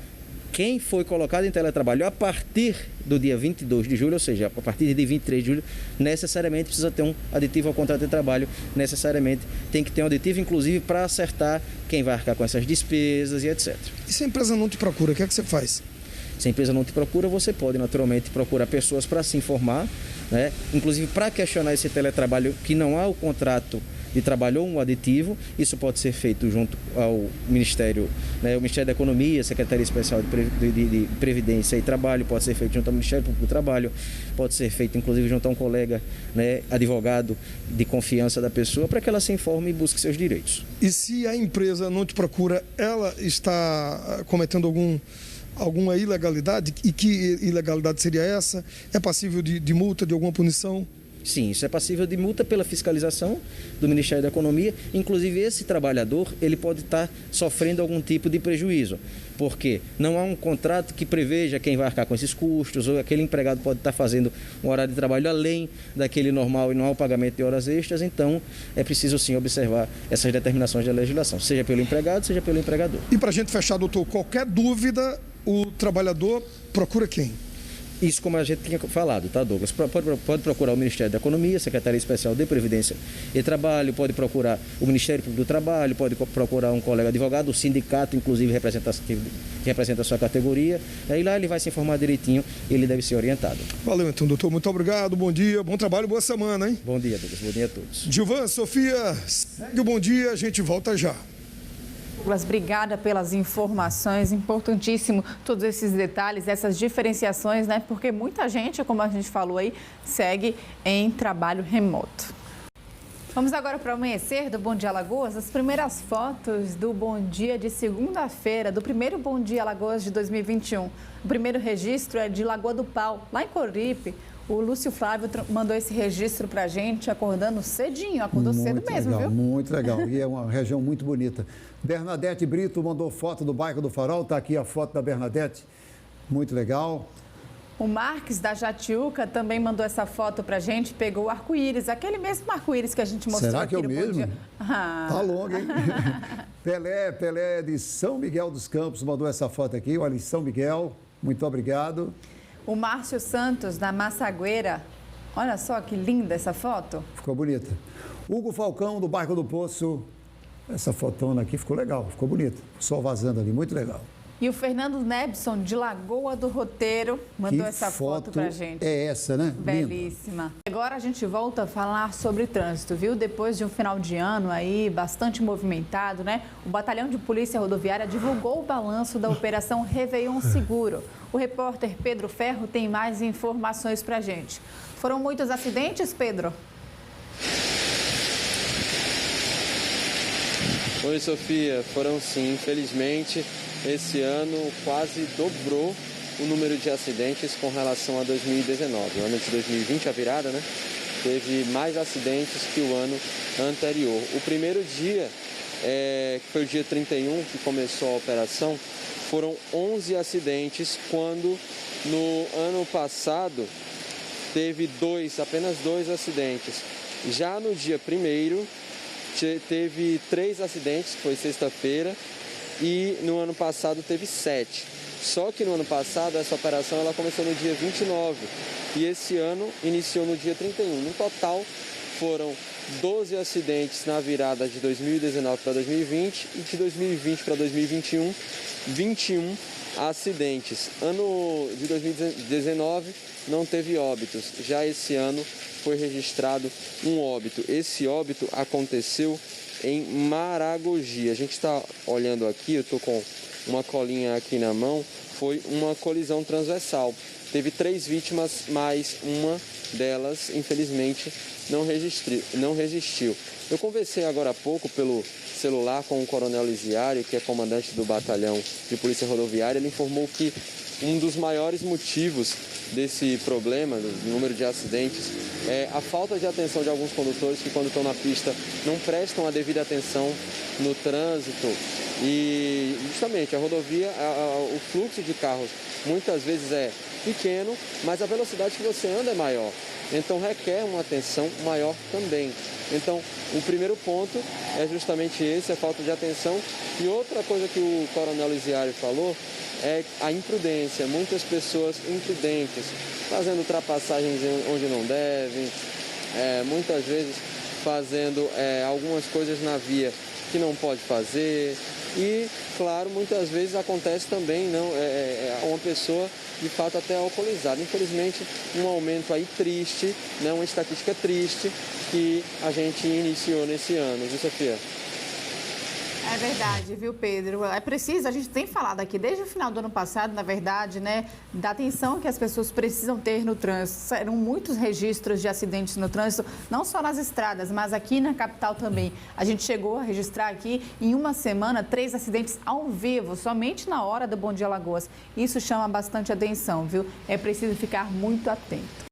Speaker 6: Quem foi colocado em teletrabalho a partir do dia 22 de julho, ou seja, a partir de 23 de julho, necessariamente precisa ter um aditivo ao contrato de trabalho, necessariamente tem que ter um aditivo, inclusive, para acertar quem vai arcar com essas despesas e etc.
Speaker 27: E se a empresa não te procura, o que é que você faz?
Speaker 6: Se a empresa não te procura, você pode naturalmente procurar pessoas para se informar, né? Inclusive para questionar esse teletrabalho que não há o contrato de trabalho ou um aditivo. Isso pode ser feito junto ao Ministério, né? O Ministério da Economia, Secretaria Especial de Previdência e Trabalho, pode ser feito junto ao Ministério Público do Trabalho, pode ser feito inclusive junto a um colega, né, advogado de confiança da pessoa, para que ela se informe e busque seus direitos.
Speaker 27: E se a empresa não te procura, ela está cometendo alguma ilegalidade? E que ilegalidade seria essa? É passível de multa, de alguma punição?
Speaker 6: Sim, isso é passível de multa pela fiscalização do Ministério da Economia. Inclusive, esse trabalhador ele pode estar sofrendo algum tipo de prejuízo, porque não há um contrato que preveja quem vai arcar com esses custos, ou aquele empregado pode estar fazendo um horário de trabalho além daquele normal e não há o pagamento de horas extras. Então, é preciso sim observar essas determinações da legislação, seja pelo empregado, seja pelo empregador.
Speaker 27: E para a gente fechar, doutor, qualquer dúvida, o trabalhador procura quem?
Speaker 6: Isso como a gente tinha falado, tá, Douglas? Pode procurar o Ministério da Economia, Secretaria Especial de Previdência e Trabalho, pode procurar o Ministério Público do Trabalho, pode procurar um colega advogado, o sindicato, inclusive, que representa a sua categoria. Aí lá ele vai se informar direitinho e ele deve ser orientado.
Speaker 27: Valeu, então, doutor. Muito obrigado, bom dia, bom trabalho, boa semana, hein?
Speaker 6: Bom dia, Douglas. Bom dia a todos.
Speaker 27: Gilvan, Sofia, segue o bom dia, a gente volta já.
Speaker 2: Douglas, obrigada pelas informações, importantíssimo todos esses detalhes, essas diferenciações, né? Porque muita gente, como a gente falou aí, segue em trabalho remoto. Vamos agora para o amanhecer do Bom Dia Alagoas. As primeiras fotos do Bom Dia de segunda-feira, do primeiro Bom Dia Alagoas de 2021. O primeiro registro é de Lagoa do Pau, lá em Corripe. O Lúcio Flávio mandou esse registro para a gente, acordando cedinho, acordou cedo mesmo, viu?
Speaker 1: Muito legal, e é uma região muito bonita. Bernadette Brito mandou foto do bairro do Farol, está aqui a foto da Bernadette, muito legal.
Speaker 2: O Marques da Jatiuca também mandou essa foto para a gente, pegou o arco-íris, aquele mesmo arco-íris que a gente mostrou.
Speaker 1: Será que
Speaker 2: aqui
Speaker 1: é o mesmo? Tá longo, hein? Pelé de São Miguel dos Campos mandou essa foto aqui, olha, em São Miguel, muito obrigado.
Speaker 2: O Márcio Santos, da Massagueira. Olha só que linda essa foto.
Speaker 1: Ficou bonita. Hugo Falcão, do bairro do Poço. Essa fotona aqui ficou legal, ficou bonita. O sol vazando ali, muito legal.
Speaker 2: E o Fernando Nebson, de Lagoa do Roteiro, mandou essa foto pra gente.
Speaker 1: É essa, né?
Speaker 2: Belíssima. Linda. Agora a gente volta a falar sobre trânsito, viu? Depois de um final de ano aí bastante movimentado, né? O Batalhão de Polícia Rodoviária divulgou o balanço da Operação Réveillon Seguro. O repórter Pedro Ferro tem mais informações pra gente. Foram muitos acidentes, Pedro?
Speaker 4: Oi, Sofia. Foram sim, infelizmente. Esse ano quase dobrou o número de acidentes com relação a 2019. O ano de 2020, a virada, né? Teve mais acidentes que o ano anterior. O primeiro dia, que foi o dia 31, que começou a operação, foram 11 acidentes, quando no ano passado teve apenas dois acidentes. Já no dia 1º, teve 3 acidentes, que foi sexta-feira, e no ano passado teve 7. Só que no ano passado essa operação ela começou no dia 29 e esse ano iniciou no dia 31. No total foram 12 acidentes na virada de 2019 para 2020 e de 2020 para 2021, 21 acidentes. Ano de 2019 não teve óbitos, já esse ano foi registrado um óbito. Esse óbito aconteceu em Maragogi. A gente está olhando aqui, eu estou com uma colinha aqui na mão, foi uma colisão transversal. Teve 3 vítimas, mas uma delas, infelizmente, não resistiu. Eu conversei agora há pouco pelo celular com o Coronel Lisiário, que é comandante do Batalhão de Polícia Rodoviária. Ele informou que um dos maiores motivos desse problema, do número de acidentes, é a falta de atenção de alguns condutores que, quando estão na pista, não prestam a devida atenção no trânsito. E justamente a rodovia, o fluxo de carros muitas vezes é pequeno, mas a velocidade que você anda é maior. Então requer uma atenção maior também. Então o primeiro ponto é justamente esse, a falta de atenção. E outra coisa que o Coronel Lisiário falou é a imprudência. Muitas pessoas imprudentes, fazendo ultrapassagens onde não devem, muitas vezes fazendo algumas coisas na via que não pode fazer. E, claro, muitas vezes acontece também uma pessoa de fato até alcoolizada. Infelizmente, um aumento aí triste, né, uma estatística triste que a gente iniciou nesse ano, viu, Sofia?
Speaker 2: É verdade, viu, Pedro? É preciso, a gente tem falado aqui desde o final do ano passado, na verdade, né, da atenção que as pessoas precisam ter no trânsito. Eram muitos registros de acidentes no trânsito, não só nas estradas, mas aqui na capital também. A gente chegou a registrar aqui, em uma semana, 3 acidentes ao vivo, somente na hora do Bom Dia Alagoas. Isso chama bastante atenção, viu? É preciso ficar muito atento.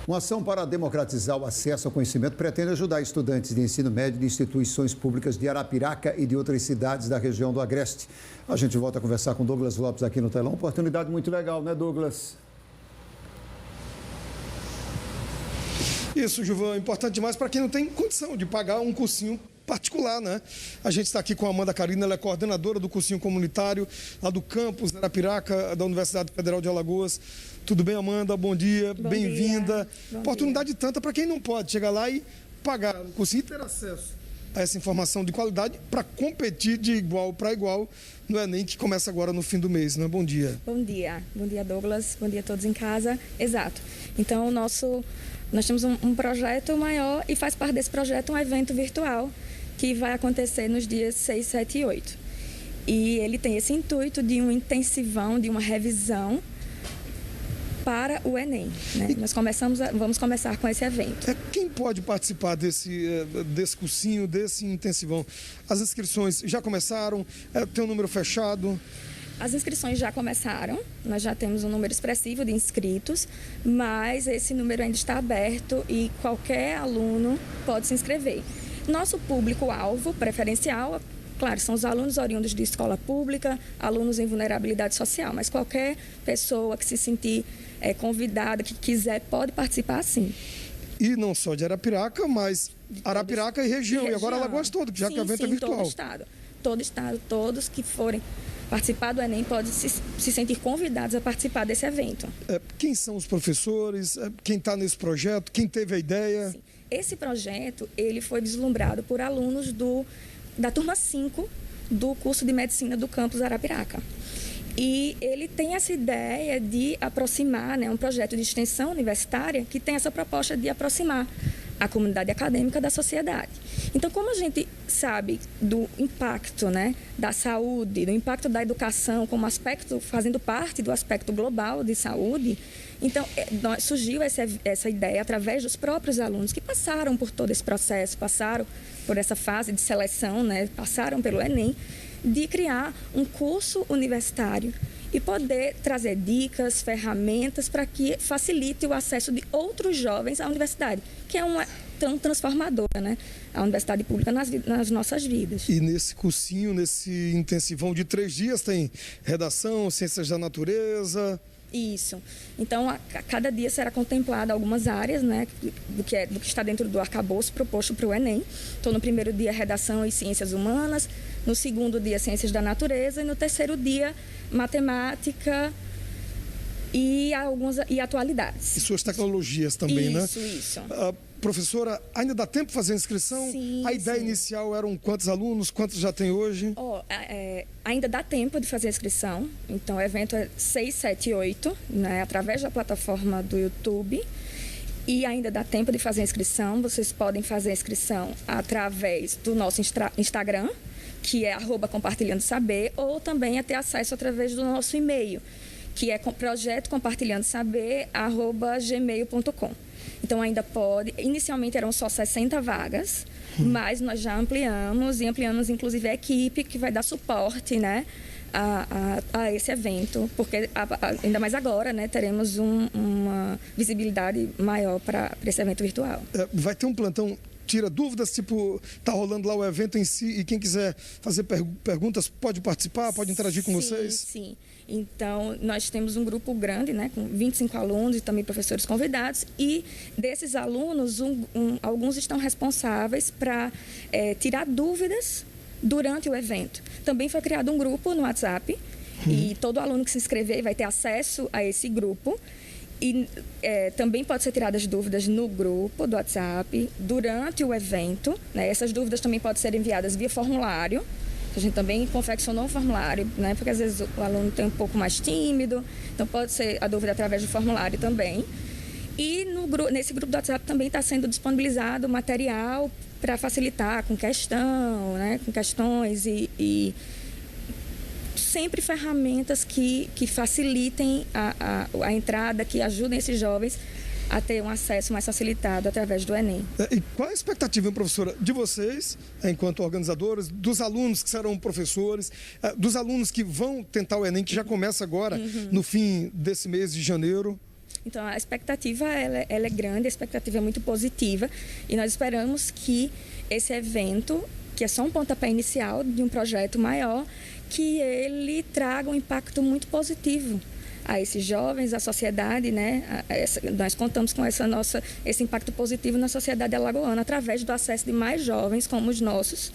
Speaker 1: Uma ação para democratizar o acesso ao conhecimento pretende ajudar estudantes de ensino médio de instituições públicas de Arapiraca e de outras cidades da região do Agreste. A gente volta a conversar com Douglas Lopes aqui no telão. Oportunidade muito legal, né, Douglas?
Speaker 27: Isso, Gilvan, importante demais para quem não tem condição de pagar um cursinho particular, né? A gente está aqui com a Amanda Carina, ela é coordenadora do cursinho comunitário lá do campus Arapiraca, da Universidade Federal de Alagoas. Tudo bem, Amanda? Bom dia, bem-vinda. Oportunidade tanta para quem não pode chegar lá e pagar o cursinho e ter acesso a essa informação de qualidade para competir de igual para igual no Enem, que começa agora no fim do mês, né? Bom dia.
Speaker 3: Bom dia, Douglas, bom dia a todos em casa. Exato. Então, nós temos um projeto maior e faz parte desse projeto um evento virtual que vai acontecer nos dias 6, 7 e 8. E ele tem esse intuito de um intensivão, de uma revisão para o Enem, né? Vamos começar com esse evento.
Speaker 27: Quem pode participar desse cursinho, desse intensivão? As inscrições já começaram? Tem um número fechado?
Speaker 3: As inscrições já começaram, nós já temos um número expressivo de inscritos, mas esse número ainda está aberto e qualquer aluno pode se inscrever. Nosso público-alvo preferencial, claro, são os alunos oriundos de escola pública, alunos em vulnerabilidade social, mas qualquer pessoa que se sentir convidada, que quiser, pode participar sim.
Speaker 27: E não só de Arapiraca, mas Arapiraca e região. E agora Alagoas todo, já que o evento é virtual.
Speaker 3: Todo estado, todos que forem participar do Enem podem se sentir convidados a participar desse evento.
Speaker 27: Quem são os professores? Quem está nesse projeto? Quem teve a ideia?
Speaker 3: Sim. Esse projeto ele foi deslumbrado por alunos do da turma 5 do curso de Medicina do campus Arapiraca. E ele tem essa ideia de aproximar, né, um projeto de extensão universitária que tem essa proposta de aproximar a comunidade acadêmica da sociedade. Então, como a gente sabe do impacto, né, da saúde, do impacto da educação como aspecto, fazendo parte do aspecto global de saúde, então surgiu essa ideia através dos próprios alunos que passaram por todo esse processo, passaram por essa fase de seleção, né, passaram pelo Enem, de criar um curso universitário e poder trazer dicas, ferramentas para que facilite o acesso de outros jovens à universidade, que é uma tão transformadora, né? A universidade pública nas nossas vidas.
Speaker 27: E nesse cursinho, nesse intensivão de 3 dias, tem redação, ciências da natureza...
Speaker 3: Isso. Então, a cada dia será contemplada algumas áreas, né, do que está dentro do arcabouço proposto para o Enem. Então, no primeiro dia, redação e ciências humanas, no segundo dia, ciências da natureza e no terceiro dia, matemática e atualidades.
Speaker 27: E suas tecnologias também, né?
Speaker 3: Isso.
Speaker 27: Professora, ainda dá tempo de fazer a inscrição?
Speaker 3: Sim,
Speaker 27: a ideia inicial eram quantos alunos? Quantos já tem hoje?
Speaker 3: Ainda dá tempo de fazer a inscrição. Então, o evento é 6, 7 e 8, né, através da plataforma do YouTube. E ainda dá tempo de fazer a inscrição. Vocês podem fazer a inscrição através do nosso Instagram, que é @compartilhandosaber, ou também ter acesso através do nosso e-mail, que é projetoCompartilhandosaber@gmail.com. Então, ainda pode... Inicialmente eram só 60 vagas, mas nós já ampliamos, inclusive, a equipe que vai dar suporte, né, a esse evento, porque ainda mais agora, né, teremos uma visibilidade maior para esse evento virtual.
Speaker 27: Vai ter um plantão tira dúvidas, tipo, tá rolando lá o evento em si e quem quiser fazer perguntas pode participar, pode interagir com vocês?
Speaker 3: Sim. Então, nós temos um grupo grande, né, com 25 alunos e também professores convidados, e desses alunos, alguns estão responsáveis para tirar dúvidas durante o evento. Também foi criado um grupo no WhatsApp e todo aluno que se inscrever vai ter acesso a esse grupo. E também pode ser tiradas dúvidas no grupo do WhatsApp durante o evento, né? Essas dúvidas também podem ser enviadas via formulário. A gente também confeccionou um formulário, né? Porque às vezes o aluno tem um pouco mais tímido, então pode ser a dúvida através do formulário também. E nesse grupo do WhatsApp também está sendo disponibilizado material para facilitar com questão, né? Com questões e sempre ferramentas que facilitem a entrada, que ajudem esses jovens a ter um acesso mais facilitado através do Enem.
Speaker 27: E qual a expectativa, professora, de vocês, enquanto organizadores, dos alunos que serão professores, dos alunos que vão tentar o Enem, que já começa agora, no fim desse mês de janeiro?
Speaker 3: Então, a expectativa ela é grande, a expectativa é muito positiva e nós esperamos que esse evento, que é só um pontapé inicial de um projeto maior, que ele traga um impacto muito positivo a esses jovens, à sociedade, né? Nós contamos com esse impacto positivo na sociedade alagoana através do acesso de mais jovens como os nossos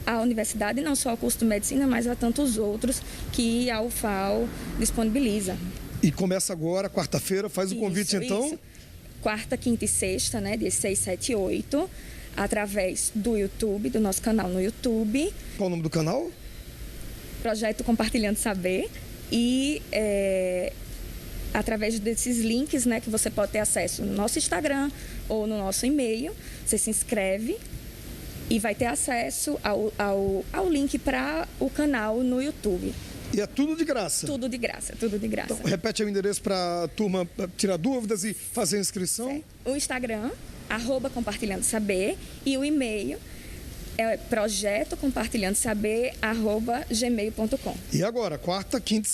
Speaker 3: à universidade, não só ao curso de medicina, mas a tantos outros que a UFAL disponibiliza.
Speaker 27: E começa agora, quarta-feira, faz o convite então?
Speaker 3: Isso. Quarta, quinta e sexta, né? Dias 6, 7 e 8, através do YouTube, do nosso canal no YouTube.
Speaker 27: Qual o nome do canal?
Speaker 3: Projeto Compartilhando Saber. E através desses links, né, que você pode ter acesso no nosso Instagram ou no nosso e-mail, você se inscreve e vai ter acesso ao link para o canal no YouTube.
Speaker 27: E é tudo de graça?
Speaker 3: Tudo de graça.
Speaker 27: Então, repete o endereço para a turma tirar dúvidas e fazer a inscrição.
Speaker 3: Certo. O Instagram, @compartilhandosaber, e o e-mail é projetoCompartilhandosaber@gmail.com.
Speaker 27: E agora, quarta, quinta e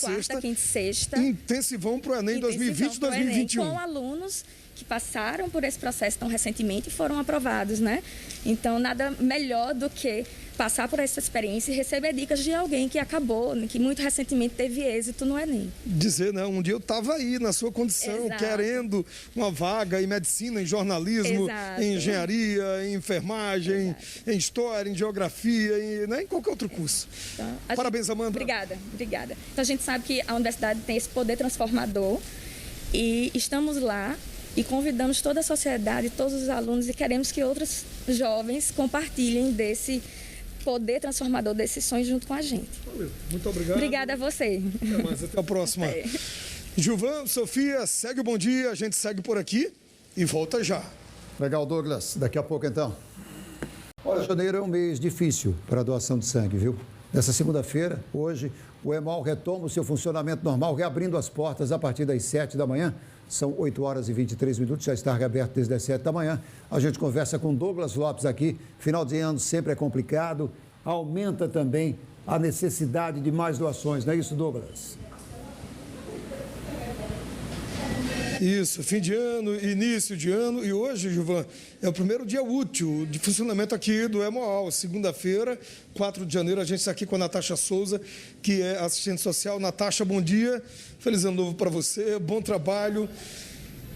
Speaker 27: sexta. Intensivão para o Enem 2020-2021.
Speaker 3: Com alunos que passaram por esse processo tão recentemente e foram aprovados, né? Então, nada melhor do que passar por essa experiência e receber dicas de alguém que acabou, que muito recentemente teve êxito no Enem.
Speaker 27: Dizer, né? Um dia eu estava aí na sua condição, querendo uma vaga em medicina, em jornalismo, em engenharia, em enfermagem, em história, em geografia, em qualquer outro curso. Então, parabéns, Amanda.
Speaker 3: Obrigada. Então, a gente sabe que a universidade tem esse poder transformador e estamos lá e convidamos toda a sociedade, todos os alunos, e queremos que outros jovens compartilhem desse poder transformador desses sonhos junto com a gente.
Speaker 27: Valeu. Muito obrigado.
Speaker 3: Obrigada a você.
Speaker 27: Até mais, até a próxima. Gilvan, Sofia, segue o Bom Dia, a gente segue por aqui e volta já.
Speaker 1: Legal, Douglas. Daqui a pouco, então. Olha, janeiro é um mês difícil para a doação de sangue, viu? Nessa segunda-feira, hoje, o Hemol retoma o seu funcionamento normal, reabrindo as portas a partir das 7 da manhã. São 8 horas e 23 minutos, já está reaberto desde as 7 da manhã. A gente conversa com Douglas Lopes aqui. Final de ano sempre é complicado, aumenta também a necessidade de mais doações, não é isso, Douglas?
Speaker 27: Isso, fim de ano, início de ano, e hoje, Gilvan, é o primeiro dia útil de funcionamento aqui do Hemol. Segunda-feira, 4 de janeiro, a gente está aqui com a Natasha Souza, que é assistente social. Natasha, bom dia, feliz ano novo para você, bom trabalho.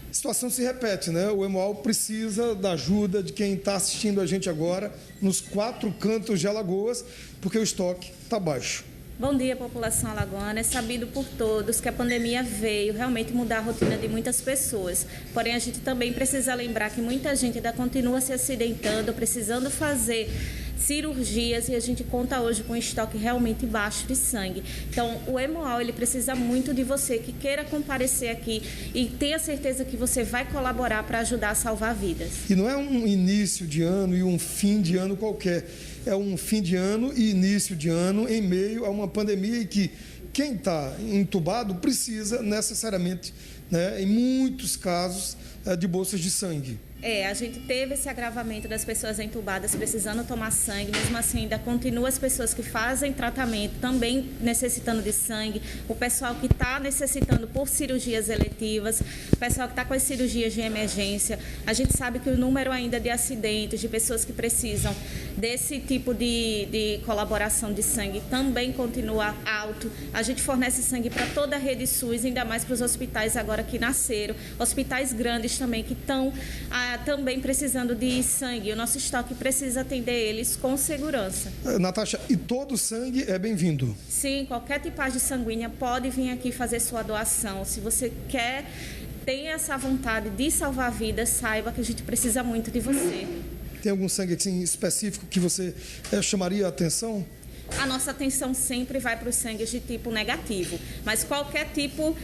Speaker 27: A situação se repete, né? O Hemol precisa da ajuda de quem está assistindo a gente agora, nos 4 cantos de Alagoas, porque o estoque está baixo.
Speaker 7: Bom dia, população alagoana. É sabido por todos que a pandemia veio realmente mudar a rotina de muitas pessoas. Porém, a gente também precisa lembrar que muita gente ainda continua se acidentando, precisando fazer cirurgias, e a gente conta hoje com um estoque realmente baixo de sangue. Então, o Hemol, ele precisa muito de você que queira comparecer aqui e tenha certeza que você vai colaborar para ajudar a salvar vidas.
Speaker 27: E não é um início de ano e um fim de ano qualquer. É um fim de ano e início de ano em meio a uma pandemia em que quem está entubado precisa necessariamente, né, em muitos casos, de bolsas de sangue.
Speaker 7: A gente teve esse agravamento das pessoas entubadas precisando tomar sangue, mesmo assim ainda continua as pessoas que fazem tratamento também necessitando de sangue, o pessoal que está necessitando por cirurgias eletivas, o pessoal que está com as cirurgias de emergência. A gente sabe que o número ainda de acidentes, de pessoas que precisam desse tipo de colaboração de sangue também continua alto. A gente fornece sangue para toda a rede SUS, ainda mais para os hospitais agora que nasceram, hospitais grandes também que estão também precisando de sangue. O nosso estoque precisa atender eles com segurança.
Speaker 27: Natasha, e todo sangue é bem-vindo?
Speaker 7: Sim, qualquer tipagem sanguínea pode vir aqui fazer sua doação. Se você quer, tem essa vontade de salvar vidas, saiba que a gente precisa muito de você.
Speaker 27: Tem algum sangue assim, específico que você chamaria a atenção?
Speaker 7: A nossa atenção sempre vai para os sangues de tipo negativo, mas qualquer tipo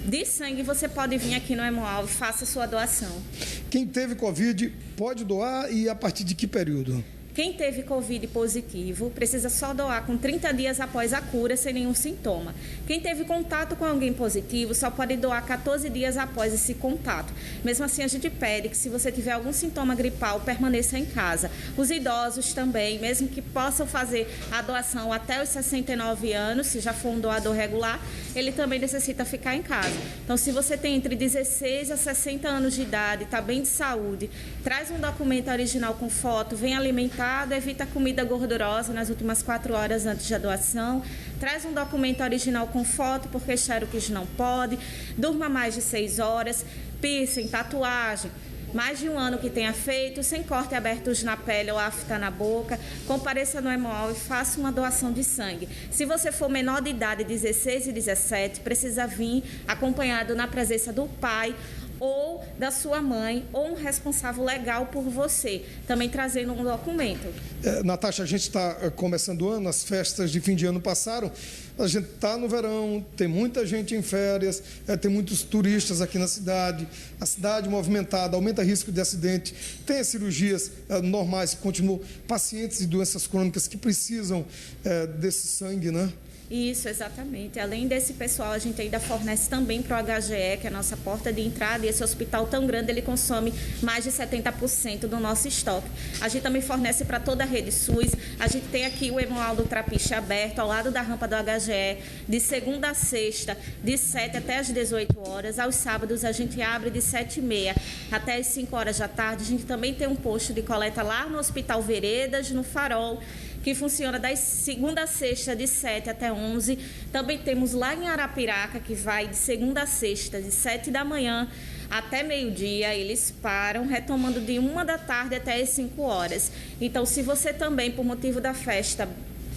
Speaker 7: de sangue você pode vir aqui no Hemol e faça sua doação.
Speaker 27: Quem teve Covid pode doar, e a partir de que período?
Speaker 7: Quem teve Covid positivo precisa só doar com 30 dias após a cura, sem nenhum sintoma. Quem teve contato com alguém positivo só pode doar 14 dias após esse contato. Mesmo assim, a gente pede que, se você tiver algum sintoma gripal, permaneça em casa. Os idosos também, mesmo que possam fazer a doação até os 69 anos, se já for um doador regular, ele também necessita ficar em casa. Então, se você tem entre 16 a 60 anos de idade, está bem de saúde, traz um documento original com foto, vem alimentar, evita comida gordurosa nas últimas 4 horas antes da doação, traz um documento original com foto, porque xerox não pode, durma mais de 6 horas, piercing, tatuagem, mais de 1 ano que tenha feito, sem corte abertos na pele ou afta na boca, compareça no Hemol e faça uma doação de sangue. Se você for menor de idade, 16 e 17, precisa vir acompanhado na presença do pai ou da sua mãe, ou um responsável legal por você, também trazendo um documento.
Speaker 27: Natasha, a gente está começando o ano, as festas de fim de ano passaram, a gente está no verão, tem muita gente em férias, tem muitos turistas aqui na cidade, a cidade movimentada, aumenta o risco de acidente, tem as cirurgias normais que continuam, pacientes de doenças crônicas que precisam desse sangue, né?
Speaker 7: Isso, exatamente. Além desse pessoal, a gente ainda fornece também para o HGE, que é a nossa porta de entrada, e esse hospital tão grande, ele consome mais de 70% do nosso estoque. A gente também fornece para toda a rede SUS. A gente tem aqui o Hemol do Trapiche aberto, ao lado da rampa do HGE, de segunda a sexta, de 7 até as 18 horas. Aos sábados, a gente abre de 7h30 até as 5 horas da tarde. A gente também tem um posto de coleta lá no Hospital Veredas, no Farol, que funciona das segunda a sexta, de 7 até 11. Também temos lá em Arapiraca, que vai de segunda a sexta, de 7 da manhã até meio-dia. Eles param, retomando de 1 da tarde até as 5 horas. Então, se você também, por motivo da festa,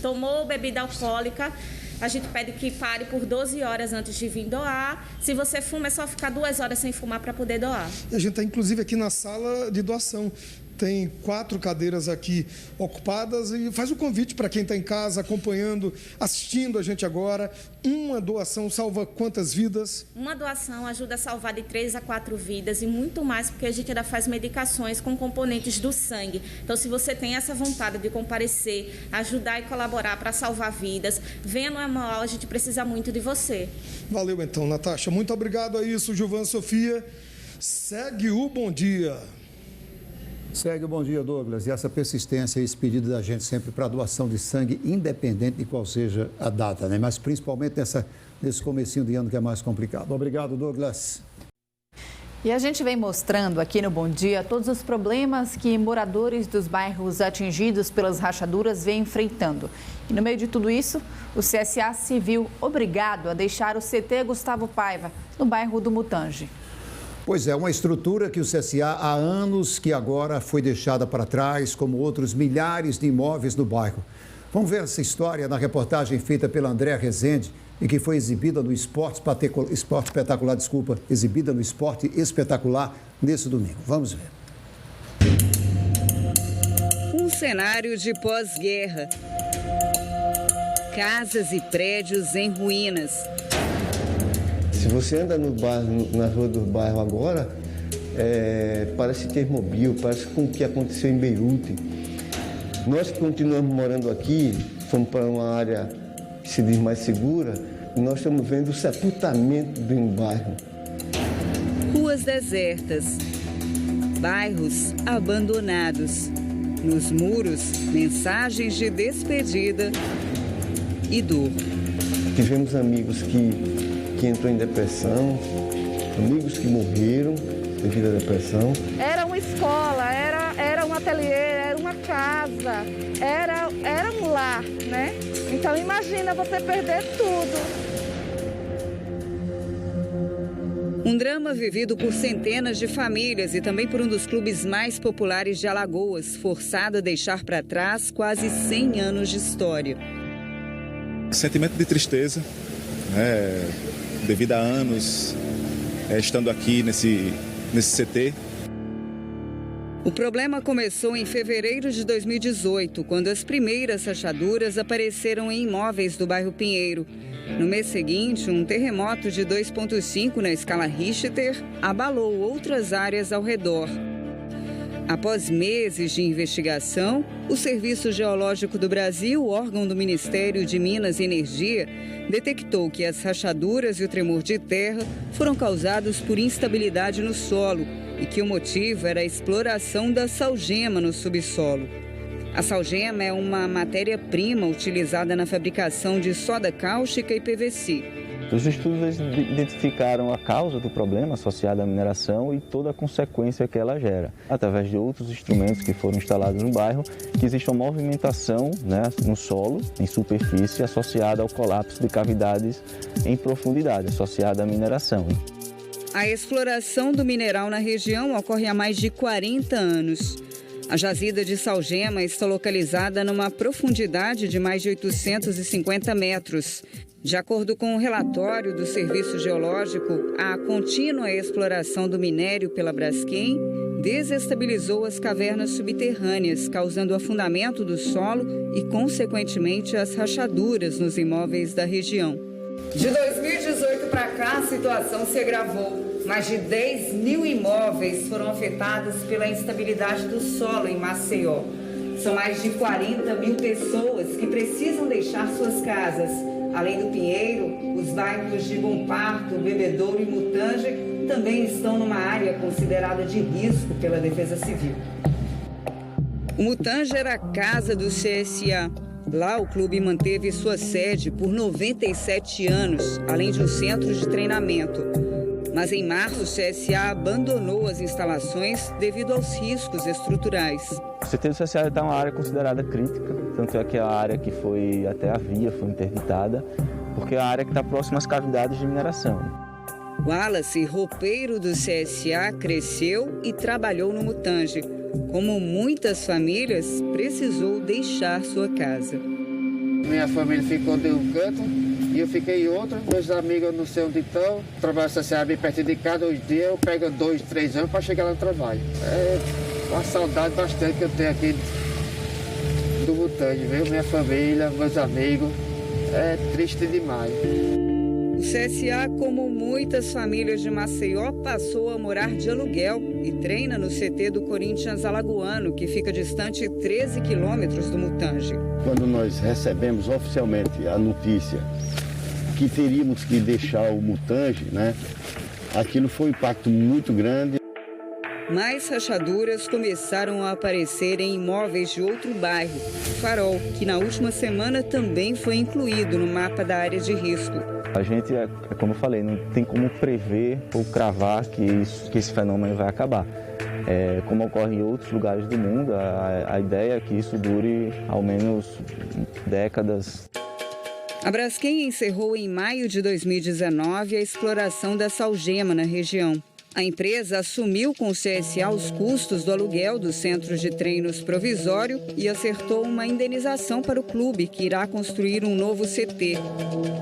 Speaker 7: tomou bebida alcoólica, a gente pede que pare por 12 horas antes de vir doar. Se você fuma, é só ficar 2 horas sem fumar para poder doar.
Speaker 27: A gente está, inclusive, aqui na sala de doação. tem 4 cadeiras aqui ocupadas e faz o convite para quem está em casa, acompanhando, assistindo a gente agora. Uma doação salva quantas vidas?
Speaker 7: Uma doação ajuda a salvar de 3 a 4 vidas e muito mais, porque a gente ainda faz medicações com componentes do sangue. Então, se você tem essa vontade de comparecer, ajudar e colaborar para salvar vidas, venha no anual, a gente precisa muito de você.
Speaker 27: Valeu então, Natasha. Muito obrigado a isso, Gilvan, Sofia. Segue o Bom Dia.
Speaker 1: Segue o Bom Dia, Douglas. E essa persistência, esse pedido da gente sempre para doação de sangue, independente de qual seja a data, né? Mas principalmente nesse comecinho de ano que é mais complicado. Obrigado, Douglas.
Speaker 2: E a gente vem mostrando aqui no Bom Dia todos os problemas que moradores dos bairros atingidos pelas rachaduras vêm enfrentando. E no meio de tudo isso, o CSA se viu obrigado a deixar o CT Gustavo Paiva, no bairro do Mutange.
Speaker 1: Pois é, uma estrutura que o CSA há anos que agora foi deixada para trás, como outros milhares de imóveis no bairro. Vamos ver essa história na reportagem feita pela Andréa Rezende e que foi exibida no Esporte Espetacular nesse domingo. Vamos ver.
Speaker 8: Um cenário de pós-guerra. Casas e prédios em ruínas.
Speaker 9: Se você anda no bairro, na rua do bairro agora, parece Termobil, parece com o que aconteceu em Beirute. Nós que continuamos morando aqui, fomos para uma área que se diz mais segura, e nós estamos vendo o sepultamento de um bairro.
Speaker 8: Ruas desertas, bairros abandonados. Nos muros, mensagens de despedida e dor.
Speaker 9: Tivemos amigos que entrou em depressão, amigos que morreram devido à depressão.
Speaker 10: Era uma escola, era um ateliê, era uma casa, era um lar, né? Então imagina você perder tudo.
Speaker 8: Um drama vivido por centenas de famílias e também por um dos clubes mais populares de Alagoas, forçado a deixar para trás quase 100 anos de história.
Speaker 11: Sentimento de tristeza, devido a anos estando aqui nesse CT.
Speaker 8: O problema começou em fevereiro de 2018, quando as primeiras rachaduras apareceram em imóveis do bairro Pinheiro. No mês seguinte, um terremoto de 2,5 na escala Richter abalou outras áreas ao redor. Após meses de investigação, o Serviço Geológico do Brasil, órgão do Ministério de Minas e Energia, detectou que as rachaduras e o tremor de terra foram causados por instabilidade no solo e que o motivo era a exploração da salgema no subsolo. A salgema é uma matéria-prima utilizada na fabricação de soda cáustica e PVC.
Speaker 12: Os estudos identificaram a causa do problema associado à mineração e toda a consequência que ela gera. Através de outros instrumentos que foram instalados no bairro, que existe uma movimentação no solo, em superfície, associada ao colapso de cavidades em profundidade, associada à mineração.
Speaker 8: A exploração do mineral na região ocorre há mais de 40 anos. A jazida de salgema está localizada numa profundidade de mais de 850 metros. De acordo com o relatório do Serviço Geológico, a contínua exploração do minério pela Braskem desestabilizou as cavernas subterrâneas, causando afundamento do solo e, consequentemente, as rachaduras nos imóveis da região. De 2018 para cá, a situação se agravou. Mais de 10 mil imóveis foram afetados pela instabilidade do solo em Maceió. São mais de 40 mil pessoas que precisam deixar suas casas. Além do Pinheiro, os bairros de Bom Parto, Bebedouro e Mutange também estão numa área considerada de risco pela Defesa Civil. O Mutange era a casa do CSA. Lá, o clube manteve sua sede por 97 anos, além de um centro de treinamento. Mas em março, o CSA abandonou as instalações devido aos riscos estruturais.
Speaker 12: O CT do CSA está uma área considerada crítica, tanto é que a área que foi até a via foi interditada, porque é a área que está próxima às cavidades de mineração.
Speaker 8: Wallace, roupeiro do CSA, cresceu e trabalhou no Mutange. Como muitas famílias, precisou deixar sua casa.
Speaker 13: Minha família ficou de um canto e eu fiquei em outro. Meus amigos não sei onde estão. Trabalho social bem perto de casa. Hoje em dia eu pego 2, 3 anos para chegar lá no trabalho. Uma saudade bastante que eu tenho aqui do Mutange, viu? Minha família, meus amigos. É triste demais.
Speaker 8: O CSA, como muitas famílias de Maceió, passou a morar de aluguel e treina no CT do Corinthians Alagoano, que fica distante 13 quilômetros do Mutange.
Speaker 14: Quando nós recebemos oficialmente a notícia que teríamos que deixar o Mutange, né? Aquilo foi um impacto muito grande.
Speaker 8: Mais rachaduras começaram a aparecer em imóveis de outro bairro, Farol, que na última semana também foi incluído no mapa da área de risco.
Speaker 12: A gente, como eu falei, não tem como prever ou cravar que esse fenômeno vai acabar. Como ocorre em outros lugares do mundo, a ideia é que isso dure ao menos décadas.
Speaker 8: A Braskem encerrou em maio de 2019 a exploração da salgema na região. A empresa assumiu com o CSA os custos do aluguel do centro de treinos provisório e acertou uma indenização para o clube, que irá construir um novo CT.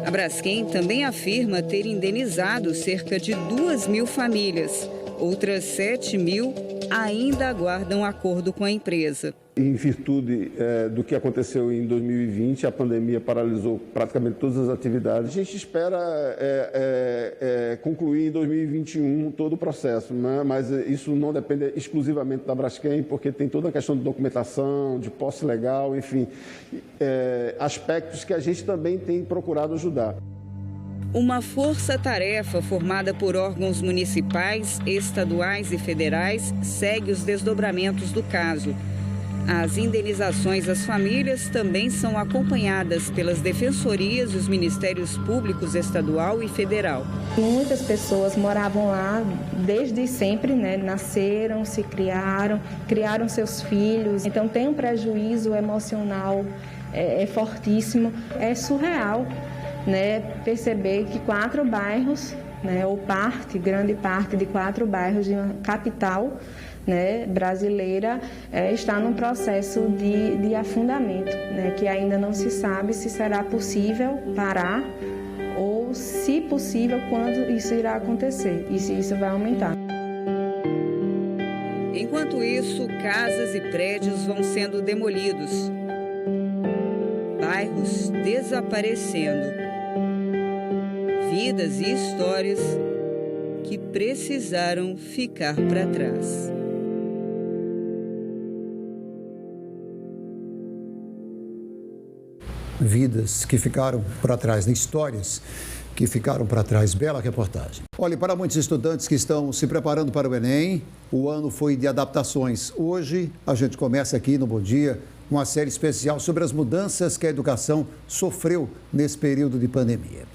Speaker 8: A Braskem também afirma ter indenizado cerca de 2.000 famílias. Outras 7.000 ainda aguardam acordo com a empresa.
Speaker 15: Em virtude do que aconteceu em 2020, a pandemia paralisou praticamente todas as atividades. A gente espera concluir em 2021 todo o processo, né? Mas isso não depende exclusivamente da Braskem, porque tem toda a questão de documentação, de posse legal, enfim, aspectos que a gente também tem procurado ajudar.
Speaker 8: Uma força-tarefa formada por órgãos municipais, estaduais e federais segue os desdobramentos do caso. As indenizações às famílias também são acompanhadas pelas defensorias e os ministérios públicos estadual e federal.
Speaker 3: Muitas pessoas moravam lá desde sempre, né? Nasceram, se criaram seus filhos. Então tem um prejuízo emocional fortíssimo. É surreal, né? Perceber que 4 bairros, né? Ou grande parte de 4 bairros de uma capital, né, brasileira está num processo de afundamento, né, que ainda não se sabe se será possível parar ou, se possível, quando isso irá acontecer e se isso vai aumentar.
Speaker 8: Enquanto isso, casas e prédios vão sendo demolidos, bairros desaparecendo, vidas e histórias que precisaram ficar para trás.
Speaker 1: Vidas que ficaram para trás, histórias que ficaram para trás. Bela reportagem. Olha, para muitos estudantes que estão se preparando para o Enem, o ano foi de adaptações. Hoje, a gente começa aqui no Bom Dia uma série especial sobre as mudanças que a educação sofreu nesse período de pandemia.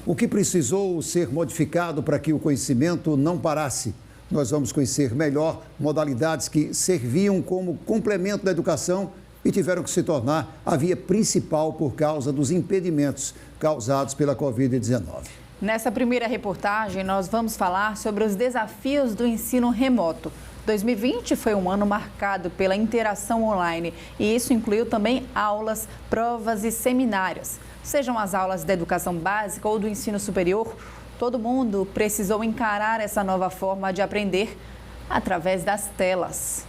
Speaker 1: O que precisou ser modificado para que o conhecimento não parasse? Nós vamos conhecer melhor modalidades que serviam como complemento da educação e tiveram que se tornar a via principal por causa dos impedimentos causados pela Covid-19.
Speaker 2: Nessa primeira reportagem, nós vamos falar sobre os desafios do ensino remoto. 2020 foi um ano marcado pela interação online e isso incluiu também aulas, provas e seminários. Sejam as aulas da educação básica ou do ensino superior, todo mundo precisou encarar essa nova forma de aprender através das telas.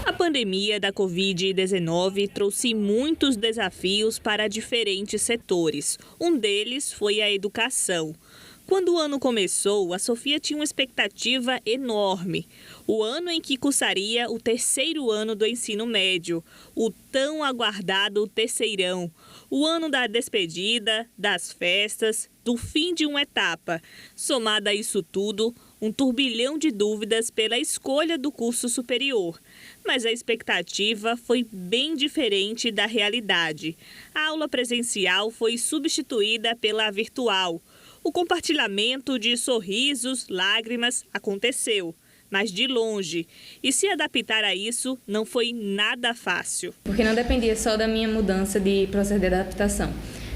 Speaker 16: A pandemia da Covid-19 trouxe muitos desafios para diferentes setores. Um deles foi a educação. Quando o ano começou, a Sofia tinha uma expectativa enorme. O ano em que cursaria o 3º ano do ensino médio, o tão aguardado terceirão. O ano da despedida, das festas, do fim de uma etapa. Somada a isso tudo, um turbilhão de dúvidas pela escolha do curso superior. Mas a expectativa foi bem diferente da realidade. A aula presencial foi substituída pela virtual. O compartilhamento de sorrisos, lágrimas aconteceu, mas de longe. E se adaptar a isso não foi nada fácil.
Speaker 5: Porque não dependia só da minha mudança de processo de adaptação.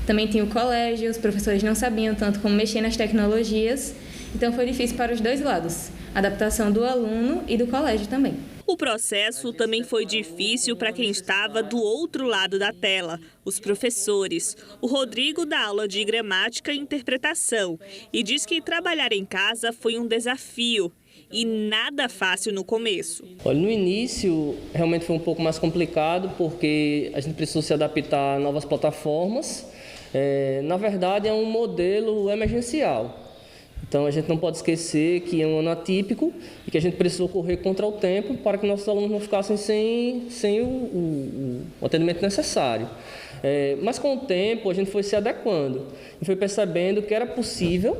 Speaker 5: Também tinha o colégio, os professores não sabiam tanto como mexer nas tecnologias. Então foi difícil para os dois lados, a adaptação do aluno e do colégio também.
Speaker 16: O processo também foi difícil para quem estava do outro lado da tela, os professores. O Rodrigo dá aula de gramática e interpretação e diz que trabalhar em casa foi um desafio. E nada fácil no começo.
Speaker 17: Olha, no início realmente foi um pouco mais complicado porque a gente precisou se adaptar a novas plataformas. Na verdade é um modelo emergencial. Então a gente não pode esquecer que é um ano atípico e que a gente precisou correr contra o tempo para que nossos alunos não ficassem sem o atendimento necessário. Mas com o tempo a gente foi se adequando e foi percebendo que era possível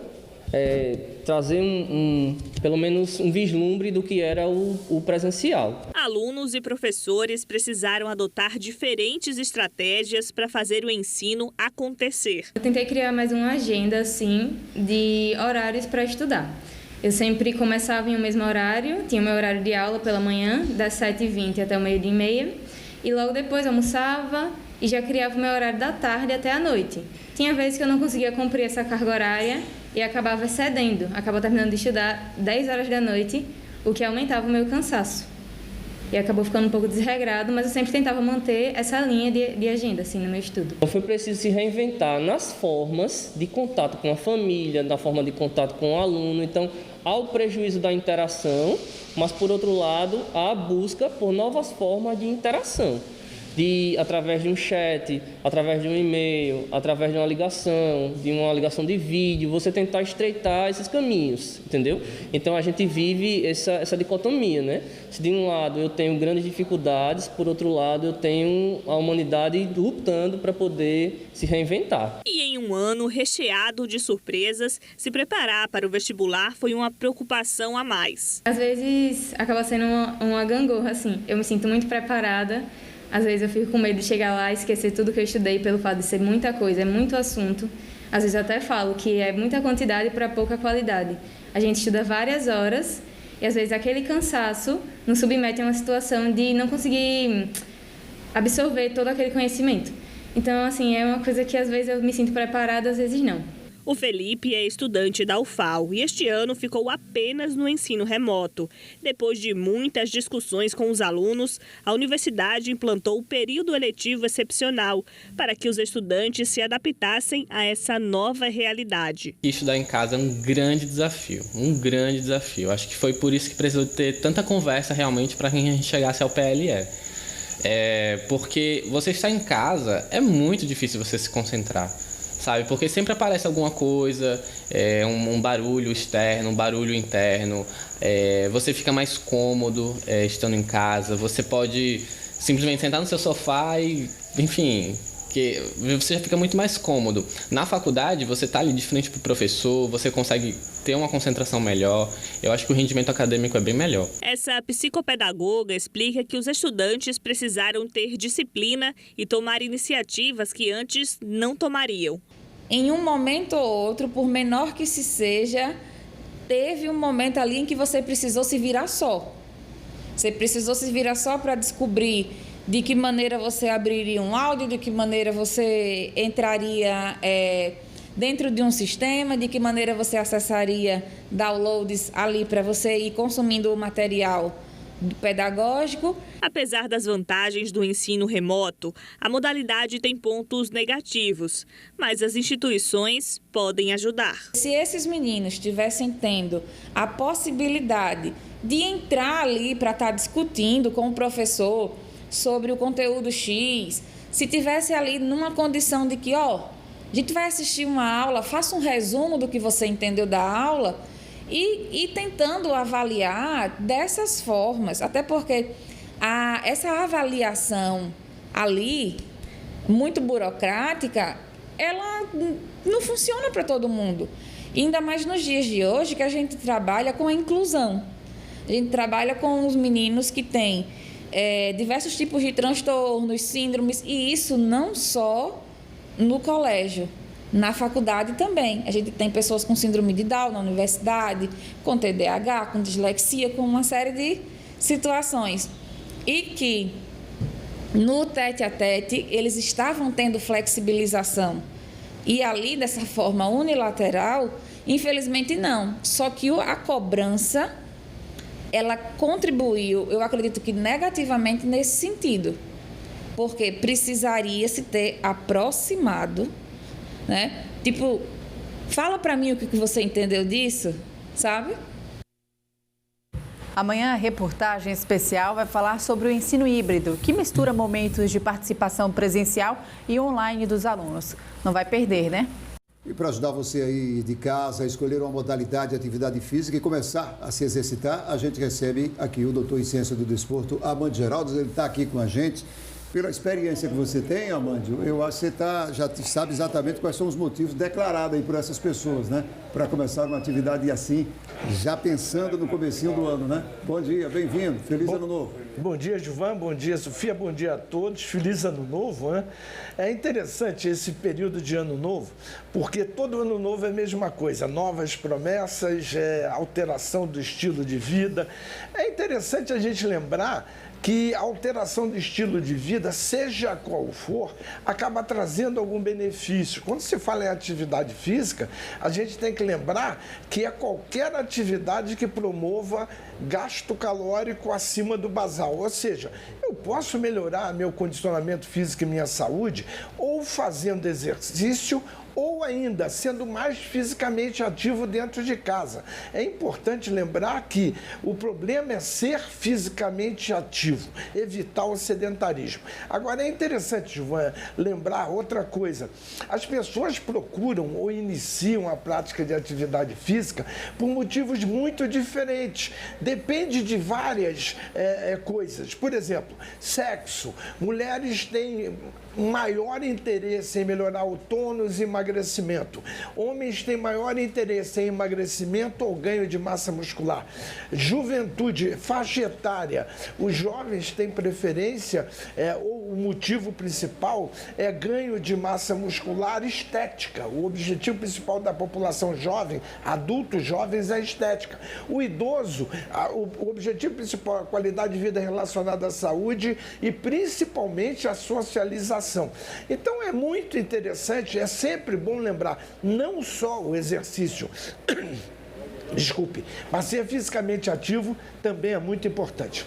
Speaker 17: trazer pelo menos um vislumbre do que era o presencial.
Speaker 16: Alunos e professores precisaram adotar diferentes estratégias para fazer o ensino acontecer.
Speaker 18: Eu tentei criar mais uma agenda assim de horários para estudar. Eu sempre começava em o mesmo horário, tinha o meu horário de aula pela manhã, das 7h20 até o 12h30, e logo depois almoçava e já criava o meu horário da tarde até a noite. Tinha vezes que eu não conseguia cumprir essa carga horária e acabava excedendo, acabava terminando de estudar 10 horas da noite, o que aumentava o meu cansaço. E acabou ficando um pouco desregrado, mas eu sempre tentava manter essa linha de agenda assim, no meu estudo.
Speaker 17: Então foi preciso se reinventar nas formas de contato com a família, na forma de contato com o aluno. Então, há o prejuízo da interação, mas, por outro lado, há a busca por novas formas de interação. Através de um chat, através de um e-mail, através de uma ligação de vídeo, você tentar estreitar esses caminhos, entendeu? Então a gente vive essa dicotomia, né? Se de um lado eu tenho grandes dificuldades, por outro lado eu tenho a humanidade lutando para poder se reinventar.
Speaker 16: E em um ano recheado de surpresas, se preparar para o vestibular foi uma preocupação a mais.
Speaker 18: Às vezes acaba sendo uma gangorra, assim. Eu me sinto muito preparada. Às vezes eu fico com medo de chegar lá e esquecer tudo que eu estudei pelo fato de ser muita coisa, é muito assunto. Às vezes eu até falo que é muita quantidade para pouca qualidade. A gente estuda várias horas e às vezes aquele cansaço nos submete a uma situação de não conseguir absorver todo aquele conhecimento. Então, assim, é uma coisa que às vezes eu me sinto preparada, às vezes não.
Speaker 16: O Felipe é estudante da UFAL e este ano ficou apenas no ensino remoto. Depois de muitas discussões com os alunos, a universidade implantou o período eletivo excepcional para que os estudantes se adaptassem a essa nova realidade.
Speaker 20: Estudar em casa é um grande desafio, Acho que foi por isso que precisou ter tanta conversa realmente para que a gente chegasse ao PLE. Porque você estar em casa é muito difícil você se concentrar. Sabe? Porque sempre aparece alguma coisa, um barulho externo, um barulho interno, você fica mais cômodo estando em casa, você pode simplesmente sentar no seu sofá e, enfim, você já fica muito mais cômodo. Na faculdade, você está ali de frente para o professor, você consegue ter uma concentração melhor. Eu acho que o rendimento acadêmico é bem melhor.
Speaker 16: Essa psicopedagoga explica que os estudantes precisaram ter disciplina e tomar iniciativas que antes não tomariam.
Speaker 21: Em um momento ou outro, por menor que se seja, teve um momento ali em que você precisou se virar só. Você precisou se virar só para descobrir de que maneira você abriria um áudio, de que maneira você entraria dentro de um sistema, de que maneira você acessaria downloads ali para você ir consumindo o material pedagógico.
Speaker 16: Apesar das vantagens do ensino remoto, a modalidade tem pontos negativos, mas as instituições podem ajudar.
Speaker 21: Se esses meninos estivessem tendo a possibilidade de entrar ali para estar discutindo com o professor sobre o conteúdo X, se tivesse ali numa condição de que, a gente vai assistir uma aula, faça um resumo do que você entendeu da aula e tentando avaliar dessas formas, até porque essa avaliação ali, muito burocrática, ela não funciona para todo mundo. E ainda mais nos dias de hoje que a gente trabalha com a inclusão. A gente trabalha com os meninos que têm diversos tipos de transtornos, síndromes, e isso não só no colégio, na faculdade também. A gente tem pessoas com síndrome de Down na universidade, com TDAH, com dislexia, com uma série de situações. E que no tete-a-tete eles estavam tendo flexibilização. E ali, dessa forma unilateral, infelizmente não. Só que a cobrança, ela contribuiu, eu acredito que negativamente nesse sentido, porque precisaria se ter aproximado, né? Tipo, fala para mim o que você entendeu disso, sabe?
Speaker 2: Amanhã, a reportagem especial vai falar sobre o ensino híbrido, que mistura momentos de participação presencial e online dos alunos. Não vai perder, né?
Speaker 1: E para ajudar você aí de casa a escolher uma modalidade de atividade física e começar a se exercitar, a gente recebe aqui o doutor em Ciência do Desporto, Amândio Geraldo. Ele está aqui com a gente. Pela experiência que você tem, Amândio, eu acho que você já sabe exatamente quais são os motivos declarados aí por essas pessoas, né? Para começar uma atividade assim, já pensando no comecinho do ano, né? Bom dia, bem-vindo, feliz ano novo.
Speaker 6: Bom dia, Gilvan, bom dia, Sofia, bom dia a todos, feliz ano novo, né? É interessante esse período de ano novo, porque todo ano novo é a mesma coisa, novas promessas, alteração do estilo de vida. É interessante a gente lembrar que a alteração do estilo de vida, seja qual for, acaba trazendo algum benefício. Quando se fala em atividade física, a gente tem que lembrar que é qualquer atividade que promova gasto calórico acima do basal. Ou seja, eu posso melhorar meu condicionamento físico e minha saúde ou fazendo exercício ou ainda sendo mais fisicamente ativo dentro de casa. É importante lembrar que o problema é ser fisicamente ativo, evitar o sedentarismo. Agora, é interessante, João, lembrar outra coisa. As pessoas procuram ou iniciam a prática de atividade física por motivos muito diferentes. Depende de várias coisas. Por exemplo, sexo. Mulheres têm maior interesse em melhorar o tônus e emagrecimento. Homens têm maior interesse em emagrecimento ou ganho de massa muscular. Juventude, faixa etária. Os jovens têm preferência, ou o motivo principal é ganho de massa muscular estética. O objetivo principal da população jovem, adultos jovens, é estética. O idoso, o objetivo principal é a qualidade de vida relacionada à saúde e principalmente a socialização. Então é muito interessante, é sempre bom lembrar, não só o exercício, mas ser fisicamente ativo também é muito importante.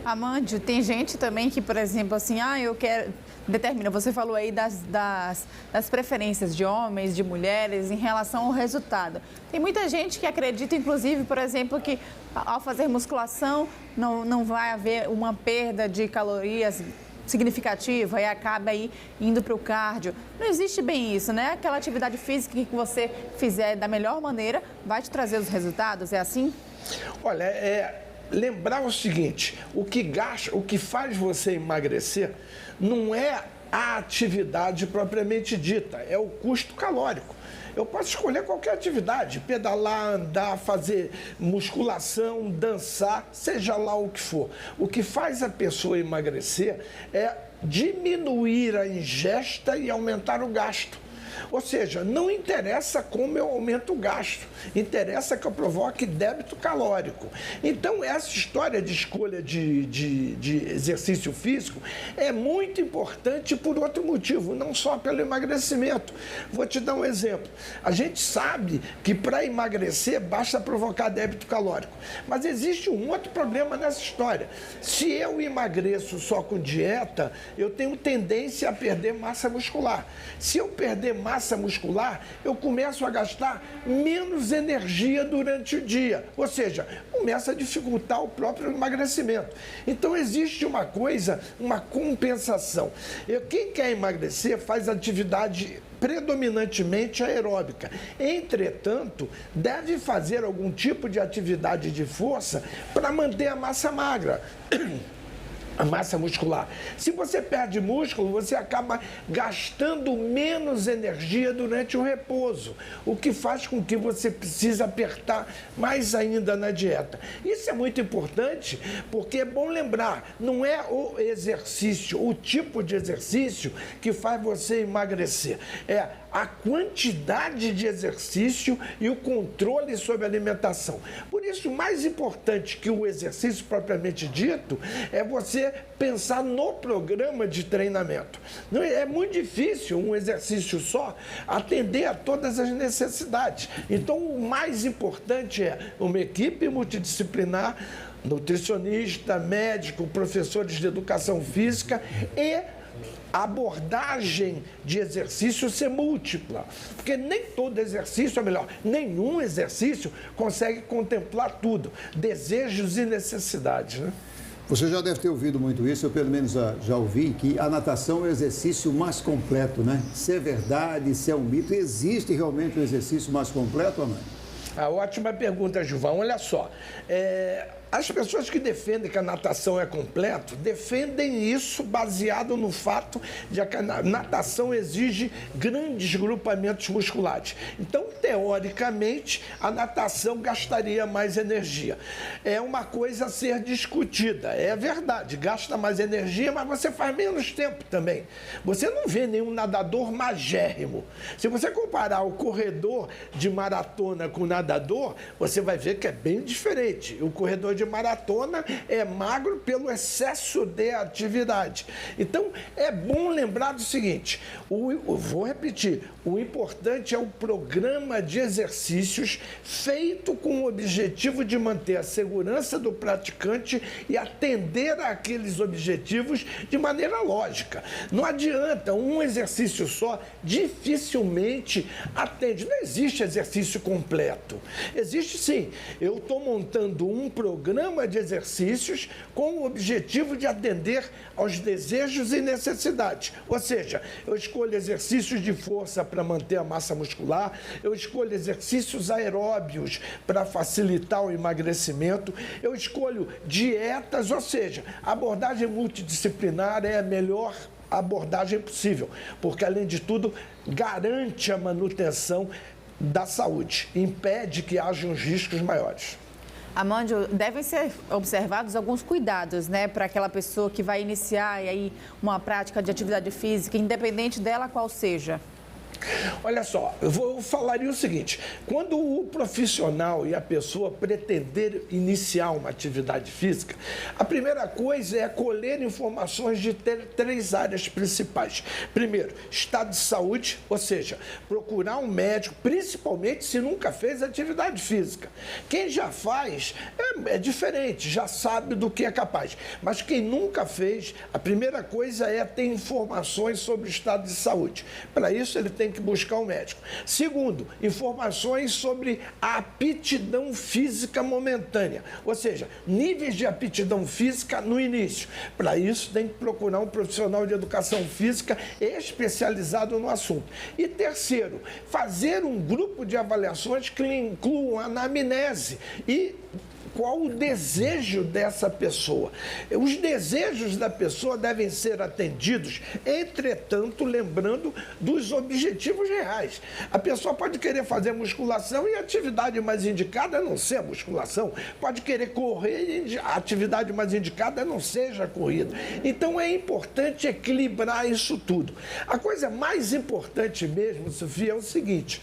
Speaker 2: Amândio, tem gente também que, por exemplo, assim, eu quero... Determina, você falou aí das preferências de homens, de mulheres em relação ao resultado. Tem muita gente que acredita, inclusive, por exemplo, que ao fazer musculação não vai haver uma perda de calorias significativa e acaba aí indo para o cardio. Não existe bem isso, né? Aquela atividade física que você fizer da melhor maneira vai te trazer os resultados, é assim?
Speaker 6: Olha, lembrar o seguinte, o que faz você emagrecer não é a atividade propriamente dita, é o custo calórico. Eu posso escolher qualquer atividade, pedalar, andar, fazer musculação, dançar, seja lá o que for. O que faz a pessoa emagrecer é diminuir a ingesta e aumentar o gasto. Ou seja, não interessa como eu aumento o gasto, interessa que eu provoque débito calórico. Então, essa história de escolha de exercício físico é muito importante por outro motivo, não só pelo emagrecimento. Vou te dar um exemplo. A gente sabe que para emagrecer basta provocar débito calórico, mas existe um outro problema nessa história. Se eu emagreço só com dieta, eu tenho tendência a perder massa muscular. Se eu perder massa muscular, eu começo a gastar menos energia durante o dia, ou seja, começa a dificultar o próprio emagrecimento. Então existe uma compensação. Quem quer emagrecer faz atividade predominantemente aeróbica. Entretanto, deve fazer algum tipo de atividade de força para manter a massa magra. A massa muscular. Se você perde músculo, você acaba gastando menos energia durante o repouso, o que faz com que você precise apertar mais ainda na dieta. Isso é muito importante, porque é bom lembrar, não é o exercício, o tipo de exercício que faz você emagrecer, é a quantidade de exercício e o controle sobre a alimentação. Por isso, mais importante que o exercício propriamente dito é você pensar no programa de treinamento. Não é muito difícil um exercício só atender a todas as necessidades. Então, o mais importante é uma equipe multidisciplinar, nutricionista, médico, professores de educação física e a abordagem de exercício ser múltipla, porque nem todo exercício, ou melhor, nenhum exercício consegue contemplar tudo, desejos e necessidades, né?
Speaker 1: Você já deve ter ouvido muito isso, eu pelo menos já ouvi, que a natação é o exercício mais completo, né? Se é verdade, se é um mito, existe realmente um exercício mais completo ou não?
Speaker 6: Ótima pergunta, Gilvão. Olha só, as pessoas que defendem que a natação é completo, defendem isso baseado no fato de que a natação exige grandes grupamentos musculares. Então, teoricamente, a natação gastaria mais energia. É uma coisa a ser discutida. É verdade, gasta mais energia, mas você faz menos tempo também. Você não vê nenhum nadador magérrimo. Se você comparar o corredor de maratona com o nadador, você vai ver que é bem diferente. O corredor de maratona é magro pelo excesso de atividade. Então, é bom lembrar do seguinte, vou repetir, o importante é o programa de exercícios feito com o objetivo de manter a segurança do praticante e atender àqueles objetivos de maneira lógica. Não adianta, um exercício só dificilmente atende. Não existe exercício completo. Existe sim. Eu estou montando um programa de exercícios com o objetivo de atender aos desejos e necessidades. Ou seja, eu escolho exercícios de força para manter a massa muscular, eu escolho exercícios aeróbios para facilitar o emagrecimento, eu escolho dietas, ou seja, a abordagem multidisciplinar é a melhor abordagem possível, porque, além de tudo, garante a manutenção da saúde, impede que hajam riscos maiores.
Speaker 2: Amândio, devem ser observados alguns cuidados, né, para aquela pessoa que vai iniciar aí uma prática de atividade física, independente dela qual seja.
Speaker 6: Olha só, eu falaria o seguinte, quando o profissional e a pessoa pretender iniciar uma atividade física, a primeira coisa é colher informações de três áreas principais. Primeiro, estado de saúde, ou seja, procurar um médico, principalmente se nunca fez atividade física. Quem já faz é diferente, já sabe do que é capaz. Mas quem nunca fez, a primeira coisa é ter informações sobre o estado de saúde. Para isso, ele tem que buscar um médico. Segundo, informações sobre a aptidão física momentânea, ou seja, níveis de aptidão física no início. Para isso, tem que procurar um profissional de educação física especializado no assunto. E terceiro, fazer um grupo de avaliações que incluam a anamnese e qual o desejo dessa pessoa. Os desejos da pessoa devem ser atendidos, entretanto, lembrando dos objetivos reais. A pessoa pode querer fazer musculação e a atividade mais indicada não ser a musculação. Pode querer correr e a atividade mais indicada não seja a corrida. Então, é importante equilibrar isso tudo. A coisa mais importante mesmo, Sofia, é o seguinte: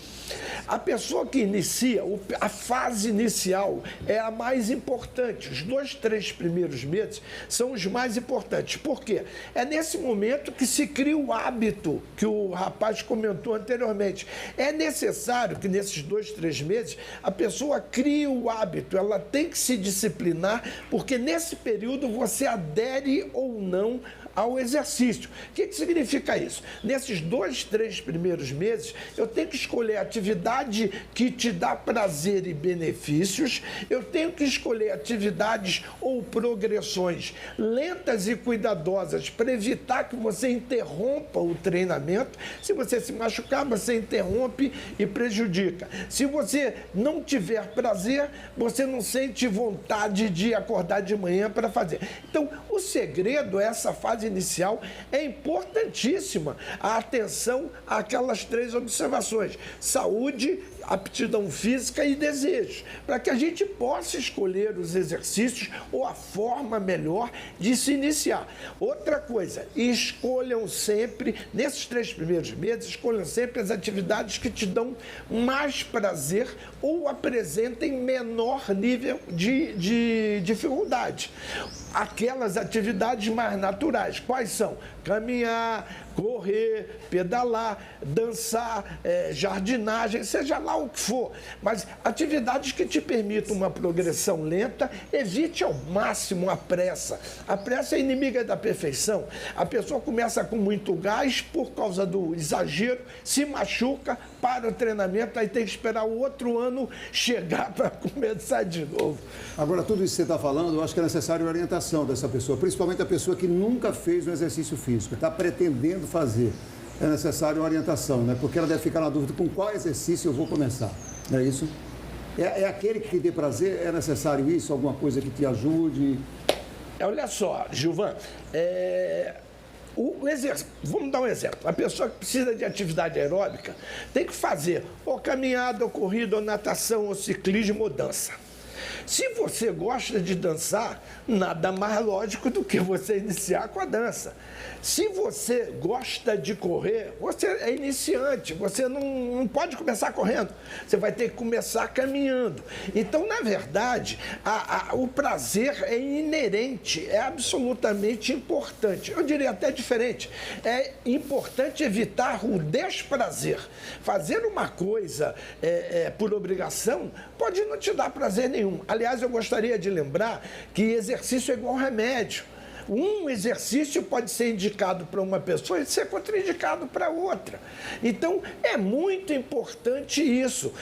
Speaker 6: a pessoa que inicia, a fase inicial é a mais importante. Os 2, 3 primeiros meses são os mais importantes. Por quê? É nesse momento que se cria o hábito que o rapaz comentou anteriormente. É necessário que nesses 2, 3 meses a pessoa crie o hábito. Ela tem que se disciplinar, porque nesse período você adere ou não ao exercício. O que significa isso? Nesses 2, 3 primeiros meses, eu tenho que escolher a atividade que te dá prazer e benefícios, eu tenho que escolher atividades ou progressões lentas e cuidadosas para evitar que você interrompa o treinamento. Se você se machucar, você interrompe e prejudica. Se você não tiver prazer, você não sente vontade de acordar de manhã para fazer. Então, o segredo é essa fase inicial, é importantíssima a atenção àquelas 3 observações: saúde, aptidão física e desejos, para que a gente possa escolher os exercícios ou a forma melhor de se iniciar. Outra coisa, escolham sempre, nesses 3 primeiros meses, escolham sempre as atividades que te dão mais prazer ou apresentem menor nível de dificuldade. Aquelas atividades mais naturais, quais são? Caminhar, correr, pedalar, dançar, jardinagem, seja lá o que for. Mas atividades que te permitam uma progressão lenta, evite ao máximo a pressa. A pressa é inimiga da perfeição. A pessoa começa com muito gás por causa do exagero, se machuca, para o treinamento, aí tem que esperar o outro ano chegar para começar de novo.
Speaker 1: Agora, tudo isso que você está falando, eu acho que é necessário orientação dessa pessoa, principalmente a pessoa que nunca fez um exercício físico, está pretendendo fazer. É necessário orientação, né? Porque ela deve ficar na dúvida com qual exercício eu vou começar. Não é isso? É aquele que te dê prazer? É necessário isso? Alguma coisa que te ajude?
Speaker 6: Olha só, Gilvan, vamos dar um exemplo. A pessoa que precisa de atividade aeróbica tem que fazer ou caminhada, ou corrida, ou natação, ou ciclismo, ou dança. Se você gosta de dançar, nada mais lógico do que você iniciar com a dança. Se você gosta de correr, você é iniciante, você não pode começar correndo, você vai ter que começar caminhando. Então, na verdade, o prazer é inerente, é absolutamente importante. Eu diria até diferente, é importante evitar o desprazer. Fazer uma coisa por obrigação pode não te dar prazer nenhum. Aliás, eu gostaria de lembrar que exercício é igual remédio. Um exercício pode ser indicado para uma pessoa e ser contraindicado para outra. Então, é muito importante isso.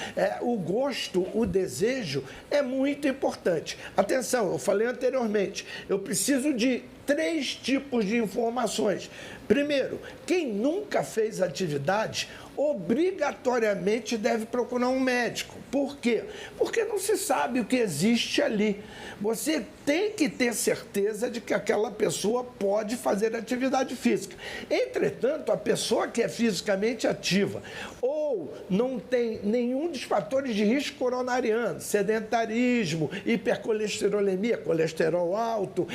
Speaker 6: O gosto, o desejo é muito importante. Atenção, eu falei anteriormente, eu preciso de 3 tipos de informações. Primeiro, quem nunca fez atividade, obrigatoriamente deve procurar um médico. Por quê? Porque não se sabe o que existe ali. Você tem que ter certeza de que aquela pessoa pode fazer atividade física. Entretanto, a pessoa que é fisicamente ativa ou não tem nenhum dos fatores de risco coronariano, sedentarismo, hipercolesterolemia, colesterol alto,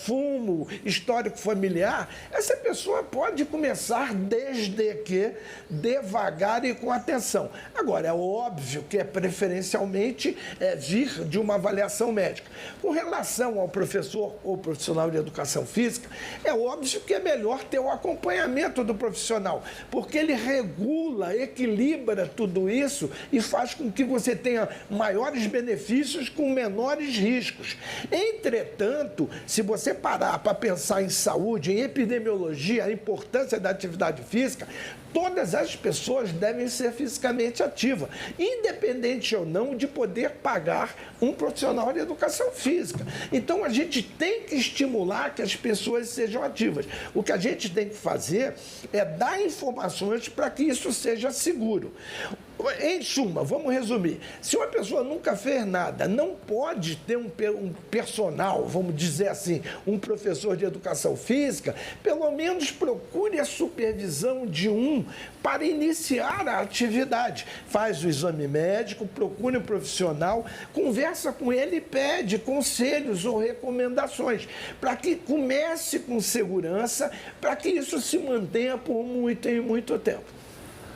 Speaker 6: fumo, histórico familiar, essa pessoa pode começar desde que devagar e com atenção. Agora, é óbvio que preferencialmente vir de uma avaliação médica. Com relação ao professor ou profissional de educação física, é óbvio que é melhor ter o acompanhamento do profissional, porque ele regula, equilibra tudo isso e faz com que você tenha maiores benefícios com menores riscos. Entretanto, se você parar para pensar em saúde, em epidemiologia, a importância da atividade física, todas as pessoas devem ser fisicamente ativas, independente ou não de poder pagar um profissional de educação física. Então, a gente tem que estimular que as pessoas sejam ativas. O que a gente tem que fazer é dar informações para que isso seja seguro. Em suma, vamos resumir. Se uma pessoa nunca fez nada, não pode ter um personal, vamos dizer assim, um professor de educação física, pelo menos procure a supervisão de para iniciar a atividade. Faz o exame médico, procure um profissional, conversa com ele e pede conselhos ou recomendações, para que comece com segurança, para que isso se mantenha por muito e muito tempo.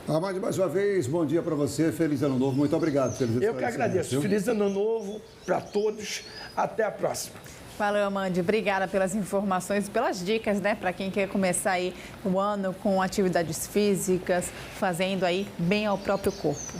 Speaker 1: Amande, mais uma vez, bom dia para você, feliz ano novo, muito obrigado.
Speaker 6: Eu que agradeço, feliz ano novo para todos, até a próxima.
Speaker 2: Valeu, Amande, obrigada pelas informações e pelas dicas, né, para quem quer começar aí o ano com atividades físicas, fazendo aí bem ao próprio corpo.